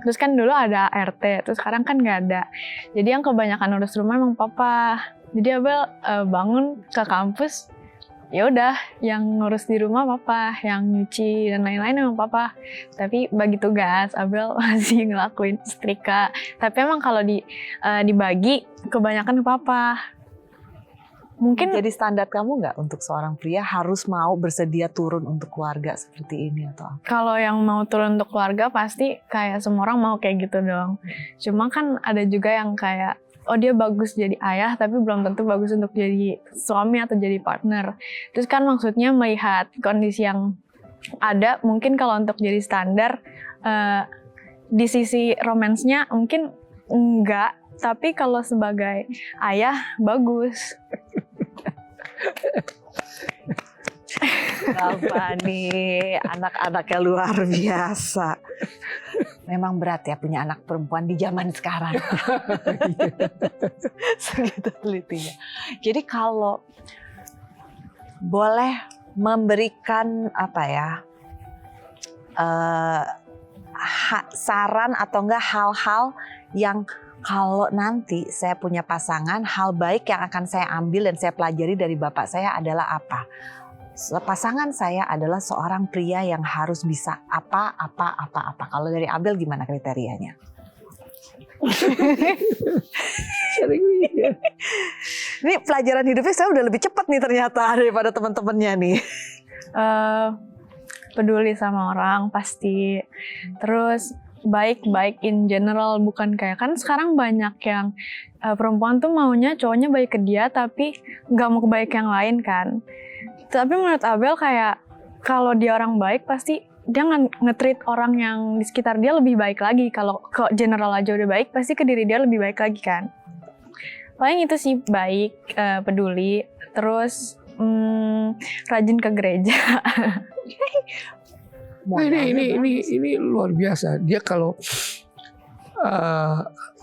Terus kan dulu ada RT, terus sekarang kan nggak ada. Jadi yang kebanyakan urus rumah emang papa. Jadi Abel bangun ke kampus, ya udah yang ngurus di rumah papa, yang nyuci dan lain-lain emang papa. Tapi bagi tugas Abel masih ngelakuin setrika. Tapi emang kalau dibagi kebanyakan ke papa. Mungkin jadi standar kamu nggak untuk seorang pria harus mau bersedia turun untuk keluarga seperti ini atau apa? Kalau yang mau turun untuk keluarga pasti kayak semua orang mau kayak gitu dong. Cuma kan ada juga yang kayak, oh dia bagus jadi ayah tapi belum tentu bagus untuk jadi suami atau jadi partner. Terus kan maksudnya melihat kondisi yang ada, mungkin kalau untuk jadi standar di sisi romansnya mungkin enggak, tapi kalau sebagai ayah bagus. Bang Fani, anak-anaknya luar biasa. Memang berat ya punya anak perempuan di zaman sekarang. Segitu telitinya. Jadi kalau boleh memberikan apa ya, saran atau enggak hal-hal yang kalau nanti saya punya pasangan, hal baik yang akan saya ambil dan saya pelajari dari bapak saya adalah apa? Pasangan saya adalah seorang pria yang harus bisa apa. Kalau dari Abel gimana kriterianya? Ini pelajaran hidupnya saya udah lebih cepat nih ternyata daripada teman-temannya nih. Peduli sama orang pasti. Terus baik in general, bukan kayak kan sekarang banyak yang perempuan tuh maunya cowoknya baik ke dia tapi nggak mau kebaik yang lain kan. Tapi menurut Abel kayak kalau dia orang baik pasti dia nge-treat orang yang di sekitar dia lebih baik lagi. Kalau ke general aja udah baik pasti ke diri dia lebih baik lagi kan. Paling itu sih, baik, peduli, terus rajin ke gereja. Ini luar biasa. Dia kalau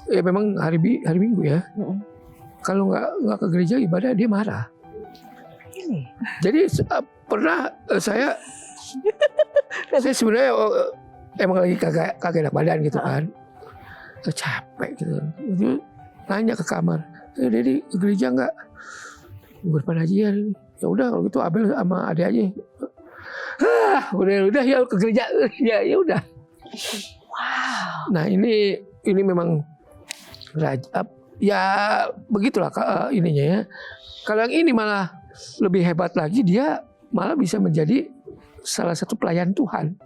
ya memang hari Minggu ya. Kalau nggak ke gereja ibadah dia marah. Jadi pernah saya sebenarnya emang lagi kagak enak badan gitu kan, capek gitu. Jadi nanya ke kamar, Dedi ke gereja nggak? Minggu depan aja ya udah kalau gitu Abel sama Ade aja. Udah ya ke gereja ya udah. Wow. Nah ini memang ya begitulah ininya ya. Kalau yang ini malah lebih hebat lagi, dia malah bisa menjadi salah satu pelayan Tuhan.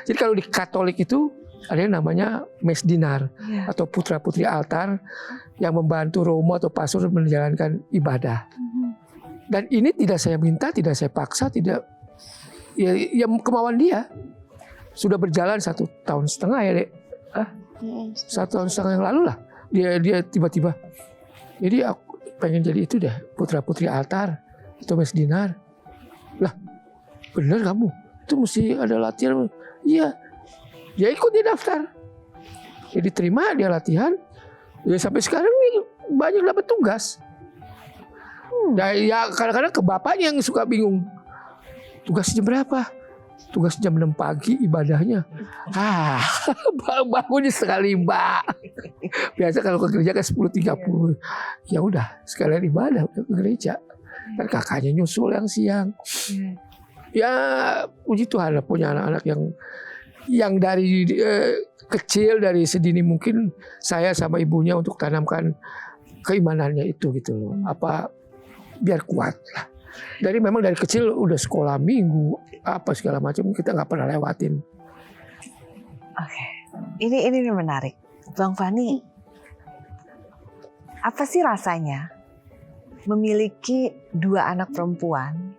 Jadi kalau di Katolik itu ada yang namanya mesdinar atau putra-putri altar yang membantu romo atau pastor menjalankan ibadah. Dan ini tidak saya minta, tidak saya paksa, tidak ya kemauan dia. Sudah berjalan 1,5 tahun ya, Dek. 1,5 tahun yang lalu lah. Dia tiba-tiba, jadi aku pengen jadi itu deh, putra-putri altar atau mesdinar. Lah, bener kamu? Itu mesti ada latihan. Iya. Dia ikut dia daftar. Dia diterima, dia latihan. Ya sampai sekarang nih banyak dapat tugas. Ya kadang-kadang ke bapaknya yang suka bingung. Tugas jam berapa? Tugas jam 6 pagi ibadahnya. Bangunnya sekali Mbak. Biasa kalau ke gereja kan 10.30. Ya udah sekalian ibadah ke gereja. Dan kakaknya nyusul yang siang. Ya puji Tuhan punya anak-anak yang dari kecil, dari sedini mungkin saya sama ibunya untuk tanamkan keimanannya itu gitu loh. Biar kuat lah. Memang dari kecil udah sekolah minggu apa segala macam kita nggak pernah lewatin. Oke. Ini menarik. Bang Fani, apa sih rasanya memiliki 2 anak perempuan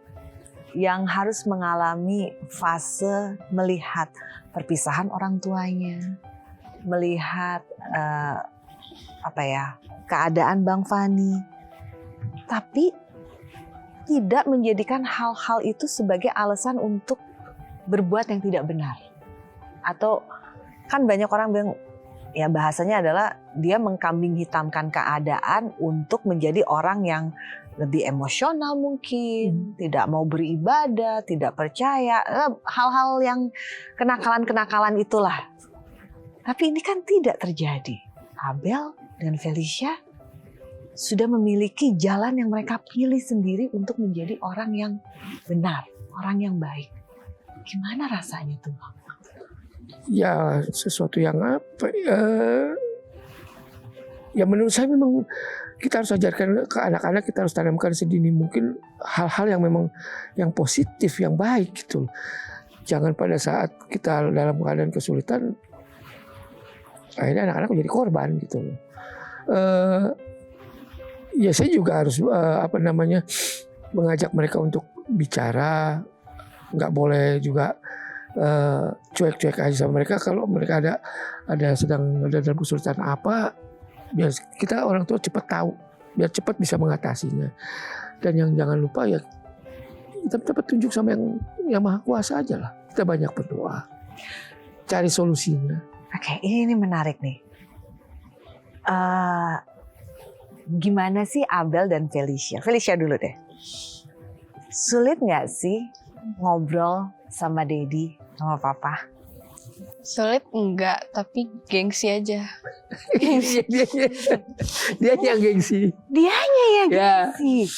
yang harus mengalami fase melihat perpisahan orang tuanya, melihat keadaan Bang Fani, tapi tidak menjadikan hal-hal itu sebagai alasan untuk berbuat yang tidak benar. Atau kan banyak orang bilang, ya bahasanya adalah dia mengkambing hitamkan keadaan untuk menjadi orang yang lebih emosional mungkin, tidak mau beribadah, tidak percaya, hal-hal yang kenakalan-kenakalan itulah. Tapi ini kan tidak terjadi. Abel dan Felicia sudah memiliki jalan yang mereka pilih sendiri untuk menjadi orang yang benar, orang yang baik. Gimana rasanya tuh? Ya sesuatu yang ya menurut saya memang kita harus ajarkan ke anak-anak, kita harus tanamkan sedini mungkin hal-hal yang memang yang positif, yang baik gitu. Jangan pada saat kita dalam keadaan kesulitan akhirnya anak-anak menjadi korban gitu. Ya saya juga harus mengajak mereka untuk bicara, nggak boleh juga cuek-cuek aja sama mereka. Kalau mereka ada sedang dalam kesulitan apa, biar kita orang tua cepat tahu, biar cepat bisa mengatasinya. Dan yang jangan lupa kita minta petunjuk sama yang Maha Kuasa aja lah. Kita banyak berdoa, cari solusinya. Oke, ini menarik nih. Gimana sih Abel dan Felicia? Felicia dulu deh. Sulit nggak sih ngobrol sama Dedi, sama Papa? Sulit enggak, tapi gengsi aja. Dia yang gengsi. Dianya yang Ya. gengsi.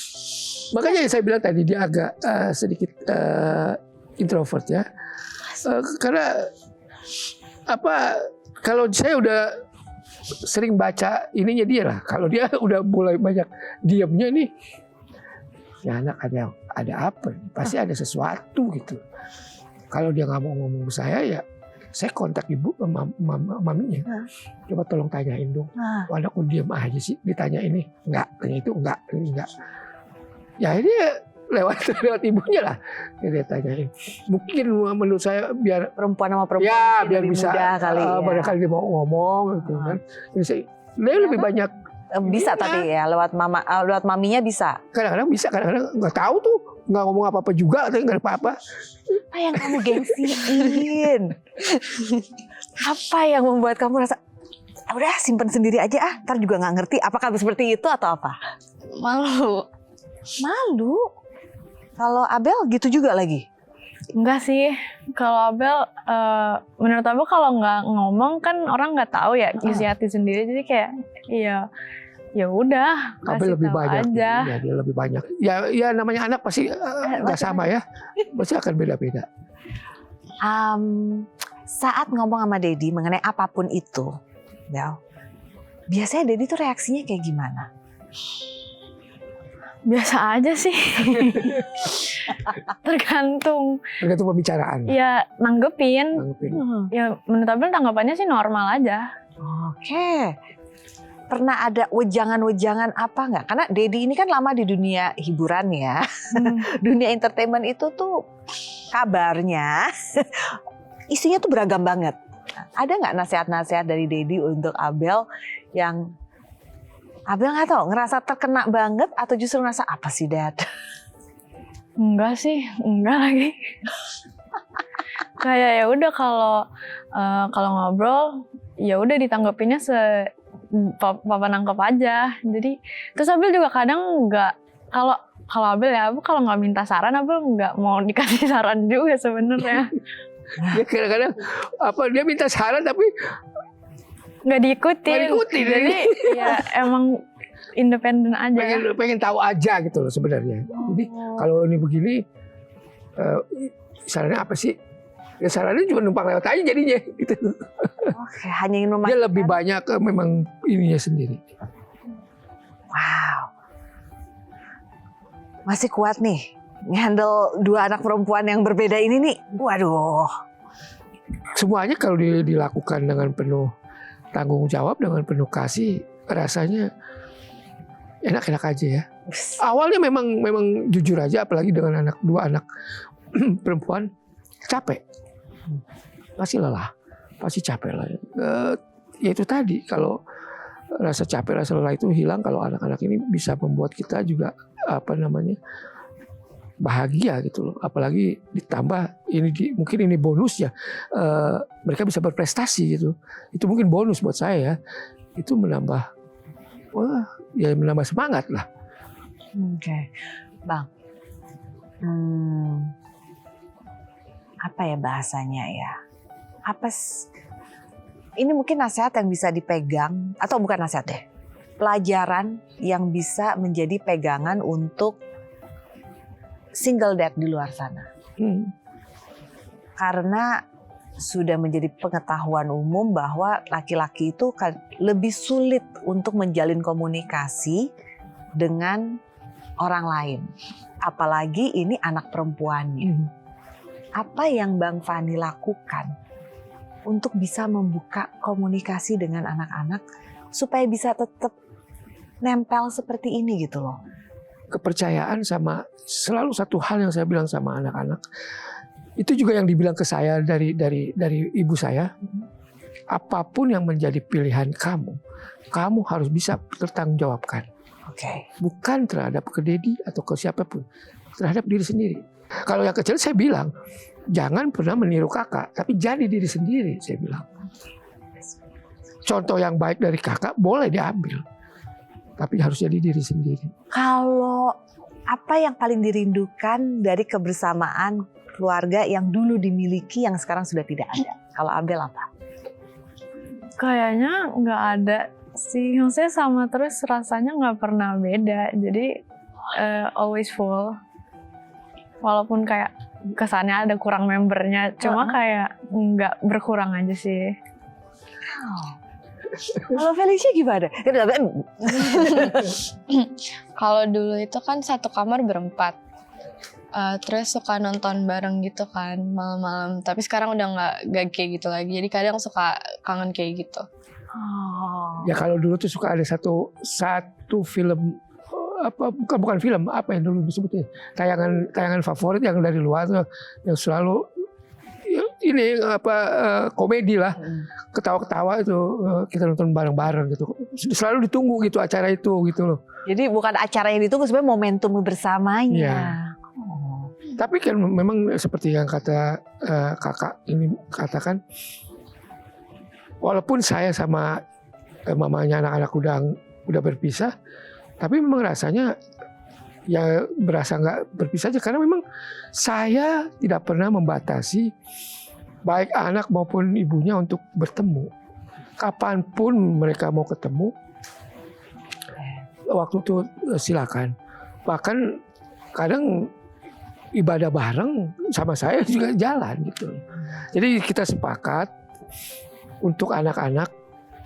Makanya saya bilang tadi dia agak sedikit introvert ya. Karena kalau saya udah sering baca ininya dia lah. Kalau dia udah mulai banyak diamnya nih, ya anak ada apa? Pasti ada sesuatu gitu. Kalau dia nggak mau ngomong ke saya kontak ibu maminya. Coba tolong tanyain dong. Wah, aku diam aja sih ditanya ini. Enggak, tanya itu enggak. Ya ini lewat ibunya lah. Dia tanyain. Mungkin menurut saya biar Perempuan sama perempuan ya mungkin biar lebih bisa mudah kali ya. barangkali dia mau ngomong gitu kan. Jadi dia lebih banyak Bisa Iya. tapi ya lewat maminya bisa. kadang-kadang bisa, kadang-kadang nggak tahu tuh, nggak ngomong apa-apa juga, atau nggak ada apa-apa. Apa yang kamu gengsiin? Apa yang membuat kamu rasa udah simpen sendiri aja ntar juga nggak ngerti apakah seperti itu atau apa? Malu. Malu. Kalau Abel gitu juga lagi. Enggak sih, kalau Abel, menurut Abel kalau nggak ngomong kan orang nggak tahu ya isi hati sendiri, jadi kayak ya udah Abel kasih lebih tahu banyak, aja. ya dia lebih banyak. Ya namanya anak pasti nggak sama ya, pasti akan beda-beda. Saat ngomong sama Dedi mengenai apapun itu, Bel, biasanya Dedi tuh reaksinya kayak gimana? Biasa aja sih, tergantung Tergantung pembicaraan. ya nanggepin. Nanggepin. Ya menurut Abel tanggapannya sih normal aja. Oke. Pernah ada wejangan-wejangan apa nggak? Karena Dedi ini kan lama di dunia hiburan ya. Dunia entertainment itu tuh kabarnya isinya tuh beragam banget. Ada nggak nasihat-nasihat dari Dedi untuk Abel yang Abel nggak tahu ngerasa terkena banget atau justru ngerasa apa sih Dad? Enggak sih, enggak lagi. Kayak ya udah kalau ngobrol ya udah ditanggapinnya papa nangkep aja. Jadi terus Abel juga kadang nggak, kalau Abel ya, kalau nggak minta saran Abel nggak mau dikasih saran juga sebenarnya. Dia kadang-kadang dia minta saran tapi Nggak diikutin. Jadi ya emang independen aja. pengen tahu aja gitu loh sebenarnya. Jadi kalau ini begini, sarannya apa sih? Ya sarannya cuma numpang lewat aja jadinya gitu. Oke, hanya ingin Dia memastikan. lebih banyak memang ininya sendiri. Wow. Masih kuat nih handle dua anak perempuan yang berbeda ini nih. Waduh. Semuanya kalau dilakukan dengan penuh tanggung jawab, dengan penuh kasih, rasanya enak-enak aja ya. Awalnya memang jujur aja, apalagi dengan dua anak perempuan, capek, pasti lelah, pasti capek lah. Ya itu tadi, kalau rasa capek, rasa lelah itu hilang kalau anak-anak ini bisa membuat kita juga bahagia gitu loh. Apalagi ditambah mungkin ini bonus ya, mereka bisa berprestasi gitu. Itu mungkin bonus buat saya ya. Itu menambah semangat lah. Oke. Bang. Apa ya bahasanya ya? Ini mungkin nasihat yang bisa dipegang, atau bukan nasihat deh. Pelajaran yang bisa menjadi pegangan untuk single dad di luar sana. Karena sudah menjadi pengetahuan umum bahwa laki-laki itu kan lebih sulit untuk menjalin komunikasi dengan orang lain. Apalagi ini anak perempuannya. Apa yang Bang Fani lakukan untuk bisa membuka komunikasi dengan anak-anak supaya bisa tetap nempel seperti ini gitu loh? Kepercayaan sama selalu satu hal yang saya bilang sama anak-anak, itu juga yang dibilang ke saya dari ibu saya. Apapun yang menjadi pilihan kamu harus bisa bertanggung jawabkan. Oke. Bukan terhadap ke Dedi atau ke siapapun, terhadap diri sendiri. Kalau yang kecil saya bilang, jangan pernah meniru kakak, tapi jadi diri sendiri, saya bilang. Contoh yang baik dari kakak boleh diambil, tapi harus jadi diri sendiri. Kalau apa yang paling dirindukan dari kebersamaan keluarga yang dulu dimiliki yang sekarang sudah tidak ada? Kalau Abel apa? Kayaknya nggak ada sih, maksudnya sama terus, rasanya nggak pernah beda, jadi always full. Walaupun kayak kesannya ada kurang membernya, cuma kayak nggak berkurang aja sih. Kalau Felicia gimana? Kalau dulu itu kan satu kamar berempat. Terus suka nonton bareng gitu kan malam-malam. Tapi sekarang udah nggak kayak gitu lagi. Jadi kadang suka kangen kayak gitu. Ya kalau dulu tuh suka ada satu film, apa bukan film, apa yang dulu disebutnya, tayangan favorit yang dari luar tuh, yang selalu ini komedi lah, ketawa-ketawa itu kita nonton bareng-bareng gitu. Selalu ditunggu gitu acara itu gitu loh. Jadi bukan acara yang ditunggu, sebenarnya momentum bersamanya. Ya. Tapi kan memang seperti yang kata kakak ini katakan, walaupun saya sama mamanya anak-anak udah berpisah, tapi memang rasanya ya berasa nggak berpisah aja, karena memang saya tidak pernah membatasi baik anak maupun ibunya untuk bertemu. Kapanpun mereka mau ketemu, waktu itu silakan. Bahkan kadang ibadah bareng sama saya juga jalan gitu. Jadi kita sepakat untuk anak-anak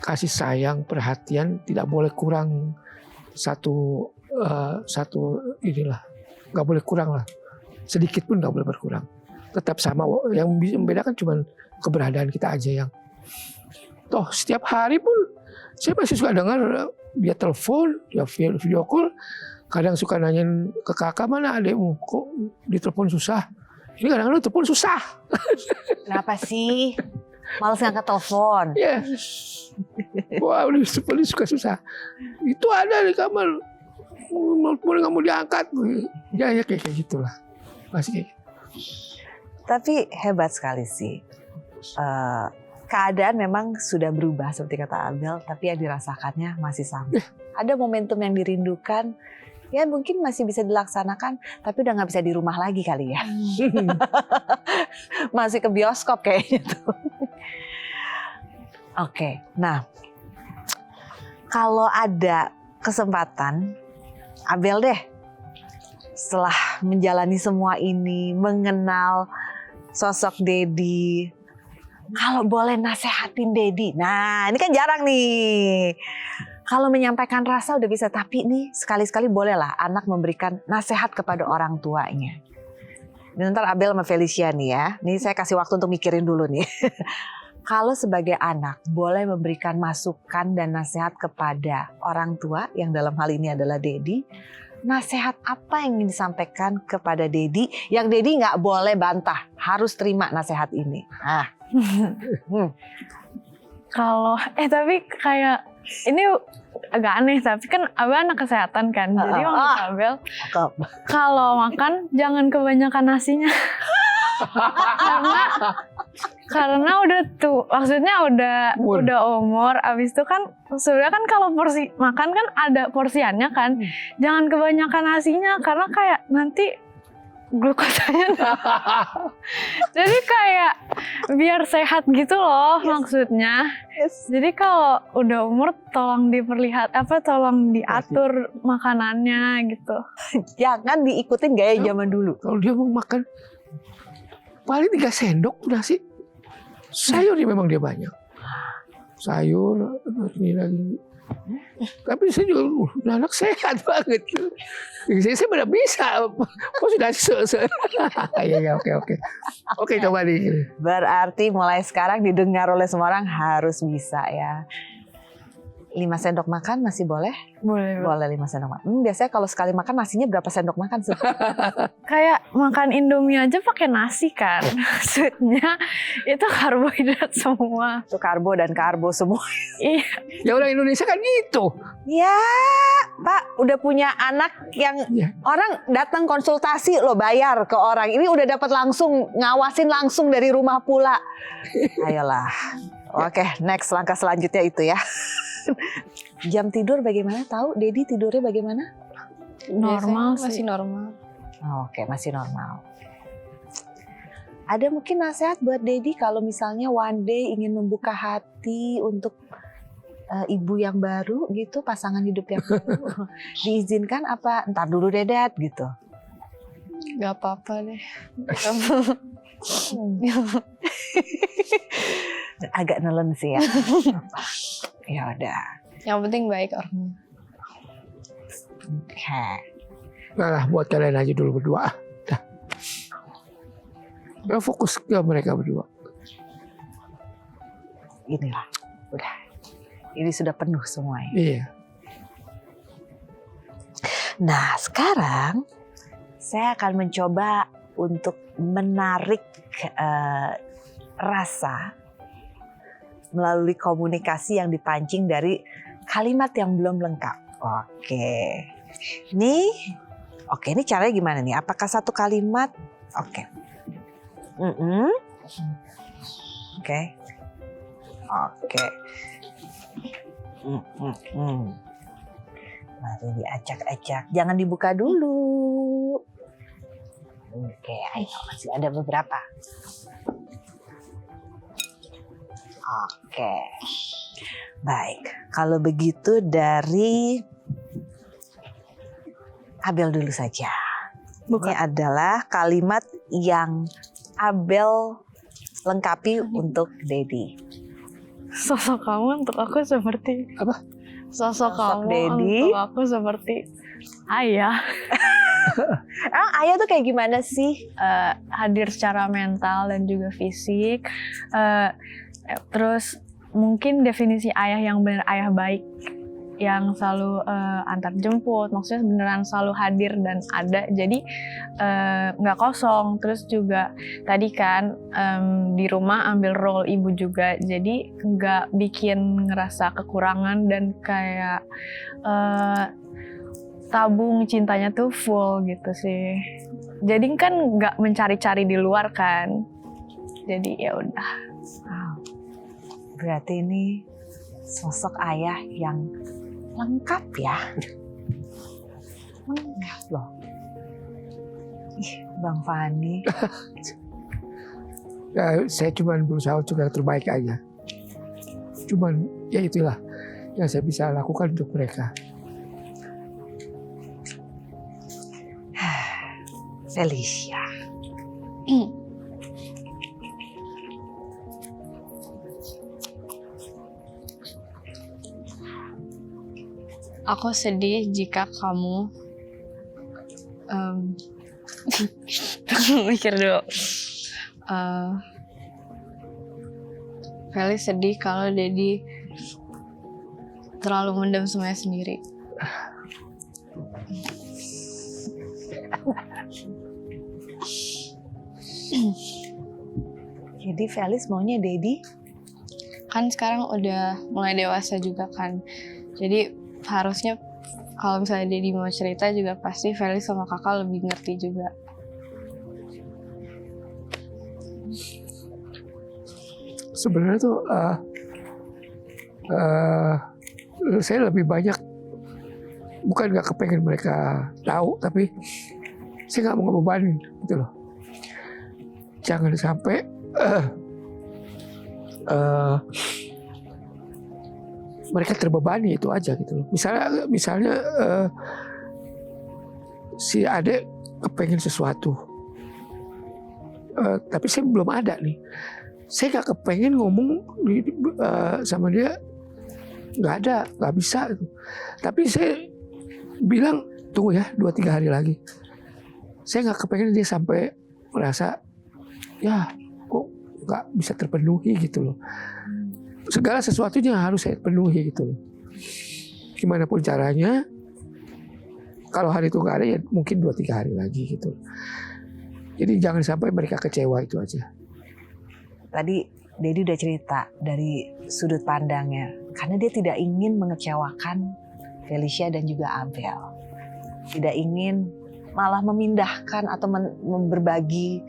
kasih sayang, perhatian tidak boleh kurang satu inilah, nggak boleh kurang lah, sedikit pun nggak boleh berkurang, tetap sama. Yang membedakan cuma keberadaan kita aja yang toh setiap hari pun saya masih suka dengar dia telepon, dia video call. Kadang suka nanyain ke kakak, mana adekmu, kok ditelepon susah. Ini kadang-kadang telepon susah. Kenapa sih? Males ngangkat telepon. Ya, wah udah suka susah. Itu ada di kamar, mulai nggak mau diangkat. Ya kayak gitulah, masih kayak gitu. Tapi hebat sekali sih. Keadaan memang sudah berubah seperti kata Abel, tapi yang dirasakannya masih sama. Ada momentum yang dirindukan, ya mungkin masih bisa dilaksanakan, tapi udah nggak bisa di rumah lagi kali ya. Masih ke bioskop kayaknya tuh. Oke, nah kalau ada kesempatan, Abel deh, setelah menjalani semua ini, mengenal sosok Dedi, kalau boleh nasehatin Dedi, nah ini kan jarang nih. Kalau menyampaikan rasa udah bisa, tapi nih sekali-sekali bolehlah anak memberikan nasihat kepada orang tuanya. Ini ntar Abel sama Felicia nih ya. Nih saya kasih waktu untuk mikirin dulu nih. Kalau sebagai anak boleh memberikan masukan dan nasihat kepada orang tua yang dalam hal ini adalah Dedi, nasihat apa yang ingin disampaikan kepada Dedi yang Dedi nggak boleh bantah, harus terima nasihat ini. Kalau tapi kayak ini agak aneh, tapi kan Abel anak kesehatan kan, jadi maksud Abel kalau makan jangan kebanyakan nasinya. karena udah tuh, maksudnya udah umur, abis itu kan sebenarnya kan kalau porsi makan kan ada porsiannya kan, jangan kebanyakan nasinya karena kayak nanti glukosanya jadi kayak biar sehat gitu loh. Maksudnya. Jadi kalau udah umur tolong tolong diatur makanannya gitu. Jangan diikutin gaya zaman dulu. Kalau dia mau makan paling 3 sendok nasi. Sayurnya memang dia banyak. Sayur ini lagi. Tapi saya juga anak sehat banget. Saya benar bisa. Kok sudah ya oke coba nih. Berarti mulai sekarang didengar oleh semua orang harus bisa ya. 5 sendok makan masih boleh? Boleh. Boleh 5 sendok makan. Biasanya kalau sekali makan nasinya berapa sendok makan sih? Kayak makan Indomie aja pakai nasi kan. Maksudnya itu karbohidrat semua. Itu karbo dan karbo semua. Iya. Ya orang Indonesia kan gitu. Ya, Pak, udah punya anak yang Ya. orang datang konsultasi lo bayar ke orang. Ini udah dapat langsung ngawasin langsung dari rumah pula. Ayolah. Oke, next langkah selanjutnya itu ya. Jam tidur bagaimana? Tahu Dedi tidurnya bagaimana? Normal Biasanya masih sih. normal. Oke, masih normal. Ada mungkin nasihat buat Dedi kalau misalnya one day ingin membuka hati untuk ibu yang baru gitu, pasangan hidup yang baru, diizinkan apa? Ntar dulu deh Dad gitu. Gak apa-apa deh. Agak nelen sih ya. Ya udah. Yang penting baik orangnya. Oke. Nah lah, buat kalian aja dulu berdua. Dah. Ya, fokus ke mereka berdua. Inilah, udah. Ini sudah penuh semuanya. Iya. Nah, sekarang saya akan mencoba untuk menarik rasa melalui komunikasi yang dipancing dari kalimat yang belum lengkap. Oke. Ini caranya gimana nih? Apakah satu kalimat? Oke. Oke. Mari diacak-acak. Jangan dibuka dulu. Oke, ayo masih ada beberapa. Oke. Baik, kalau begitu dari Abel dulu saja. Ini adalah kalimat yang Abel lengkapi untuk Dedi. Sosok kamu untuk aku seperti Apa? Sosok kamu Dedi. untuk aku seperti ayah. Emang ayah tuh kayak gimana sih? Hadir secara mental dan juga fisik. Terus mungkin definisi ayah yang benar, ayah baik yang selalu antar jemput, maksudnya beneran selalu hadir dan ada, jadi nggak kosong. Terus juga tadi kan di rumah ambil role ibu juga, jadi nggak bikin ngerasa kekurangan dan kayak tabung cintanya tuh full gitu sih. Jadi kan nggak mencari-cari di luar kan, jadi ya udah. Wow. Berarti ini sosok ayah yang lengkap ya. Lengkap loh. Ih, Bang Fani. Ya, saya cuma berusaha untuk yang terbaik aja. Cuman ya itulah yang saya bisa lakukan untuk mereka. Felicia. Aku sedih jika kamu mikir dulu. Feli sedih kalau Dedi terlalu mendam semuanya sendiri. Jadi Felis maunya Dedi? Kan sekarang udah mulai dewasa juga kan. Jadi harusnya kalau misalnya Dedi mau cerita juga pasti Feli sama kakak lebih ngerti juga. Sebenarnya tuh saya lebih banyak bukan nggak kepengen mereka tahu, tapi saya nggak mau ngebebanin gitu loh. Jangan sampai mereka terbebani, itu aja gitu loh. Misalnya si adek kepengen sesuatu, tapi saya belum ada nih. Saya nggak kepengen ngomong sama dia, nggak bisa. Tapi saya bilang tunggu ya 2-3 hari lagi. Saya nggak kepengen dia sampai merasa ya kok nggak bisa terpenuhi gitu loh. Segala sesuatunya harus saya penuhi gitu loh. gimana pun caranya, kalau hari itu nggak ada ya mungkin 2-3 hari lagi gitu. Jadi jangan sampai mereka kecewa, itu aja. Tadi Dedi udah cerita dari sudut pandangnya, karena dia tidak ingin mengecewakan Felicia dan juga Abel. Tidak ingin malah memindahkan atau berbagi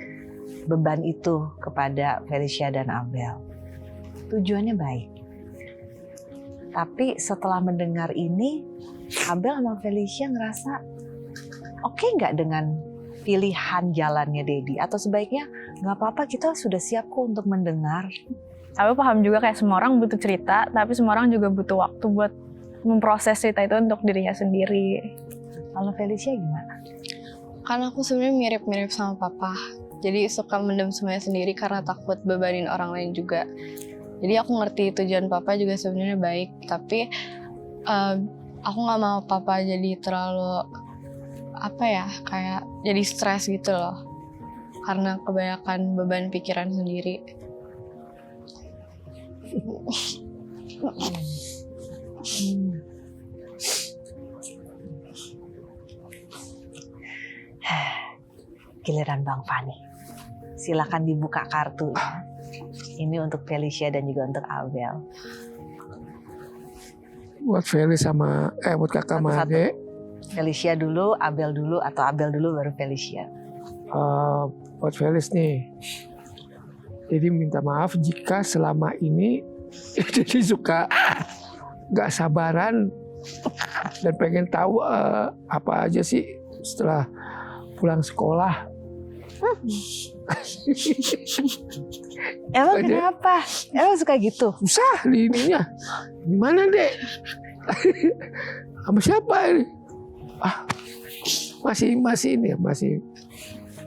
beban itu kepada Felicia dan Abel. Tujuannya baik. Tapi setelah mendengar ini, Abel sama Felicia ngerasa oke nggak dengan pilihan jalannya Dedi? Atau sebaiknya nggak apa-apa, kita sudah siap kok untuk mendengar. Aku paham juga kayak semua orang butuh cerita, tapi semua orang juga butuh waktu buat memproses cerita itu untuk dirinya sendiri. Kalau Felicia gimana? Karena aku sebenarnya mirip-mirip sama papa. Jadi suka mendem semuanya sendiri karena takut bebanin orang lain juga. Jadi aku ngerti tujuan papa juga sebenarnya baik, tapi aku nggak mau papa jadi terlalu kayak jadi stres gitu loh, karena kebanyakan beban pikiran sendiri. Giliran Bang Fani. Silakan dibuka kartu. Ini untuk Felicia dan juga untuk Abel. Buat Felis sama buat kakak sama Satu-satu. adek. Felicia dulu, Abel dulu, atau Abel dulu baru Felicia. Buat Felis nih. Jadi minta maaf jika selama ini jadi suka nggak sabaran dan pengen tahu apa aja sih setelah pulang sekolah. Emang Ada. kenapa? Emang suka gitu? Usah di ininya. Gimana dek? Sama siapa ini? Masih ini ya, masih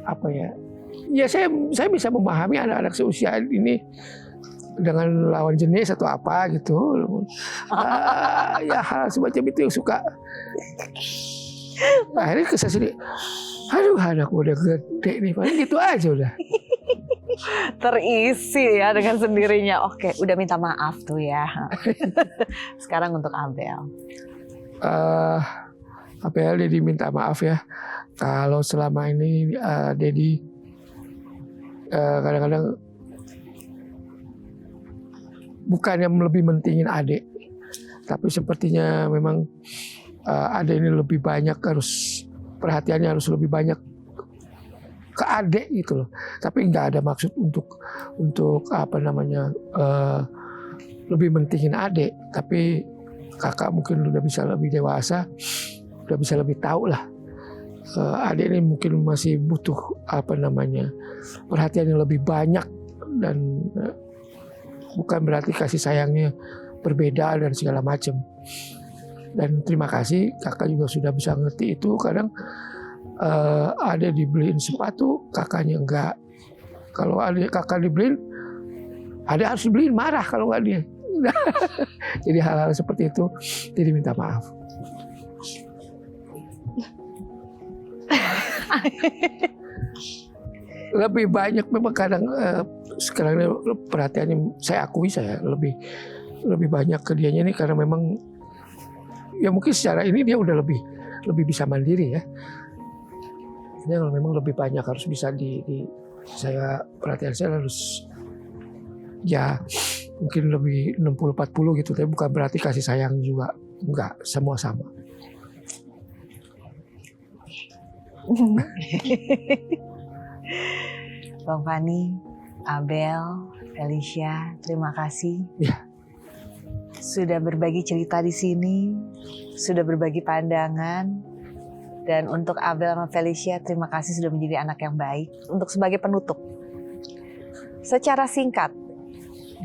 apa ya? Ya saya bisa memahami anak-anak seusia ini dengan lawan jenis atau apa gitu. Ya hal semacam itu yang suka. Akhirnya kesal sendiri. Aduh, anakku udah gede nih, paling gitu aja udah. Terisi ya dengan sendirinya. Oke, udah minta maaf tuh ya. Sekarang untuk Abel. Abel, Dedi minta maaf ya. Kalau selama ini Dedi kadang-kadang bukannya lebih mentingin adik, tapi sepertinya memang adik ini lebih banyak perhatiannya harus lebih banyak ke adik gitu loh. Tapi nggak ada maksud untuk lebih mentingin adik. Tapi kakak mungkin udah bisa lebih dewasa, udah bisa lebih tahu lah. Adik ini mungkin masih butuh perhatian yang lebih banyak, dan bukan berarti kasih sayangnya berbeda dan segala macam. Dan terima kasih kakak juga sudah bisa ngerti itu. Kadang ada dibeliin sepatu, kakaknya enggak. Kalau ada kakak dibeliin, ada harus dibeliin, marah kalau enggak dia. Jadi hal-hal seperti itu, jadi minta maaf. Lebih banyak memang kadang sekarang ini perhatiannya saya lebih banyak ke dianya nih, karena memang ya mungkin secara ini dia udah lebih bisa mandiri ya. Ini kalau memang lebih banyak harus bisa perhatian saya harus ya mungkin lebih 60-40 gitu, tapi bukan berarti kasih sayang juga enggak, semua sama. Bang Fani, Abel, Felicia, terima kasih. Ya. Sudah berbagi cerita di sini, sudah berbagi pandangan. Dan untuk Abel sama Felicia, terima kasih sudah menjadi anak yang baik. Untuk sebagai penutup, secara singkat,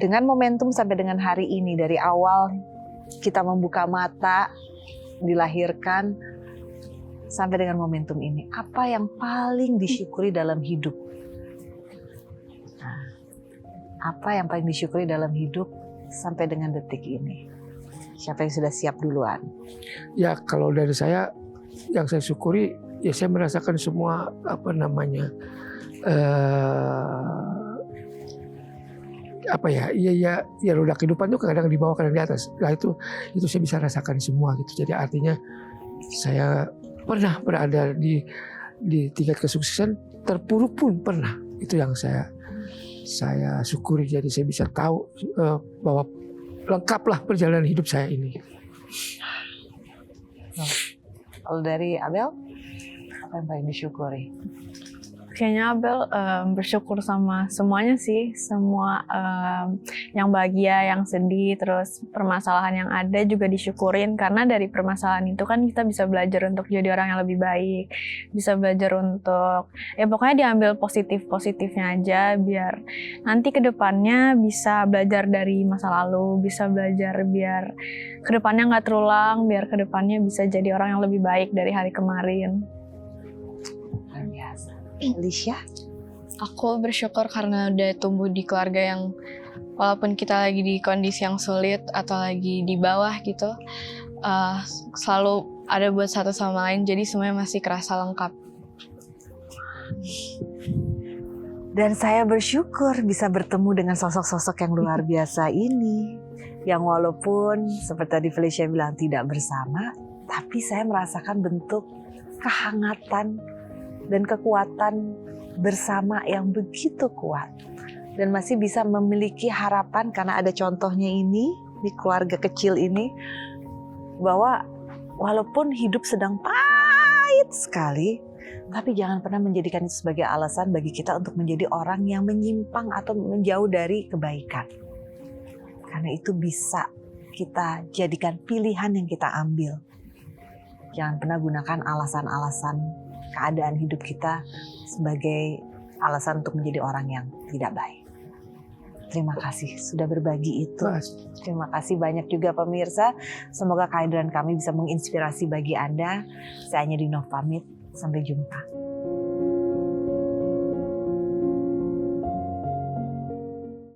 dengan momentum sampai dengan hari ini, dari awal kita membuka mata, dilahirkan, sampai dengan momentum ini, apa yang paling disyukuri dalam hidup? Nah, apa yang paling disyukuri dalam hidup sampai dengan detik ini? Siapa yang sudah siap duluan? Ya kalau dari saya, yang saya syukuri ya saya merasakan semua apa ya, ya roda kehidupan tuh kadang di bawah kadang di atas. Nah itu saya bisa rasakan semua gitu. Jadi artinya saya pernah berada di tingkat kesuksesan, terpuruk pun pernah. Itu yang saya syukuri. Jadi saya bisa tahu bahwa lengkaplah perjalanan hidup saya ini. Kalau dari Abel, apa yang paling disyukuri? Kayaknya Abel bersyukur sama semuanya sih, semua yang bahagia, yang sedih, terus permasalahan yang ada juga disyukurin, karena dari permasalahan itu kan kita bisa belajar untuk jadi orang yang lebih baik, bisa belajar untuk, ya pokoknya diambil positifnya aja, biar nanti ke depannya bisa belajar dari masa lalu, bisa belajar biar ke depannya nggak terulang, biar ke depannya bisa jadi orang yang lebih baik dari hari kemarin. Luar biasa. Alicia? Aku bersyukur karena udah tumbuh di keluarga yang walaupun kita lagi di kondisi yang sulit atau lagi di bawah gitu, selalu ada buat satu sama lain, jadi semuanya masih kerasa lengkap. Dan saya bersyukur bisa bertemu dengan sosok-sosok yang luar biasa ini, yang walaupun seperti tadi Felicia bilang tidak bersama, tapi saya merasakan bentuk kehangatan dan kekuatan bersama yang begitu kuat. Dan masih bisa memiliki harapan karena ada contohnya ini di keluarga kecil ini, bahwa walaupun hidup sedang pahit sekali, tapi jangan pernah menjadikan itu sebagai alasan bagi kita untuk menjadi orang yang menyimpang atau menjauh dari kebaikan. Karena itu bisa kita jadikan pilihan yang kita ambil. Jangan pernah gunakan alasan-alasan keadaan hidup kita sebagai alasan untuk menjadi orang yang tidak baik. Terima kasih sudah berbagi itu. Terima kasih banyak juga pemirsa. Semoga kehadiran kami bisa menginspirasi bagi Anda. Saya Anya Dino pamit. Sampai jumpa.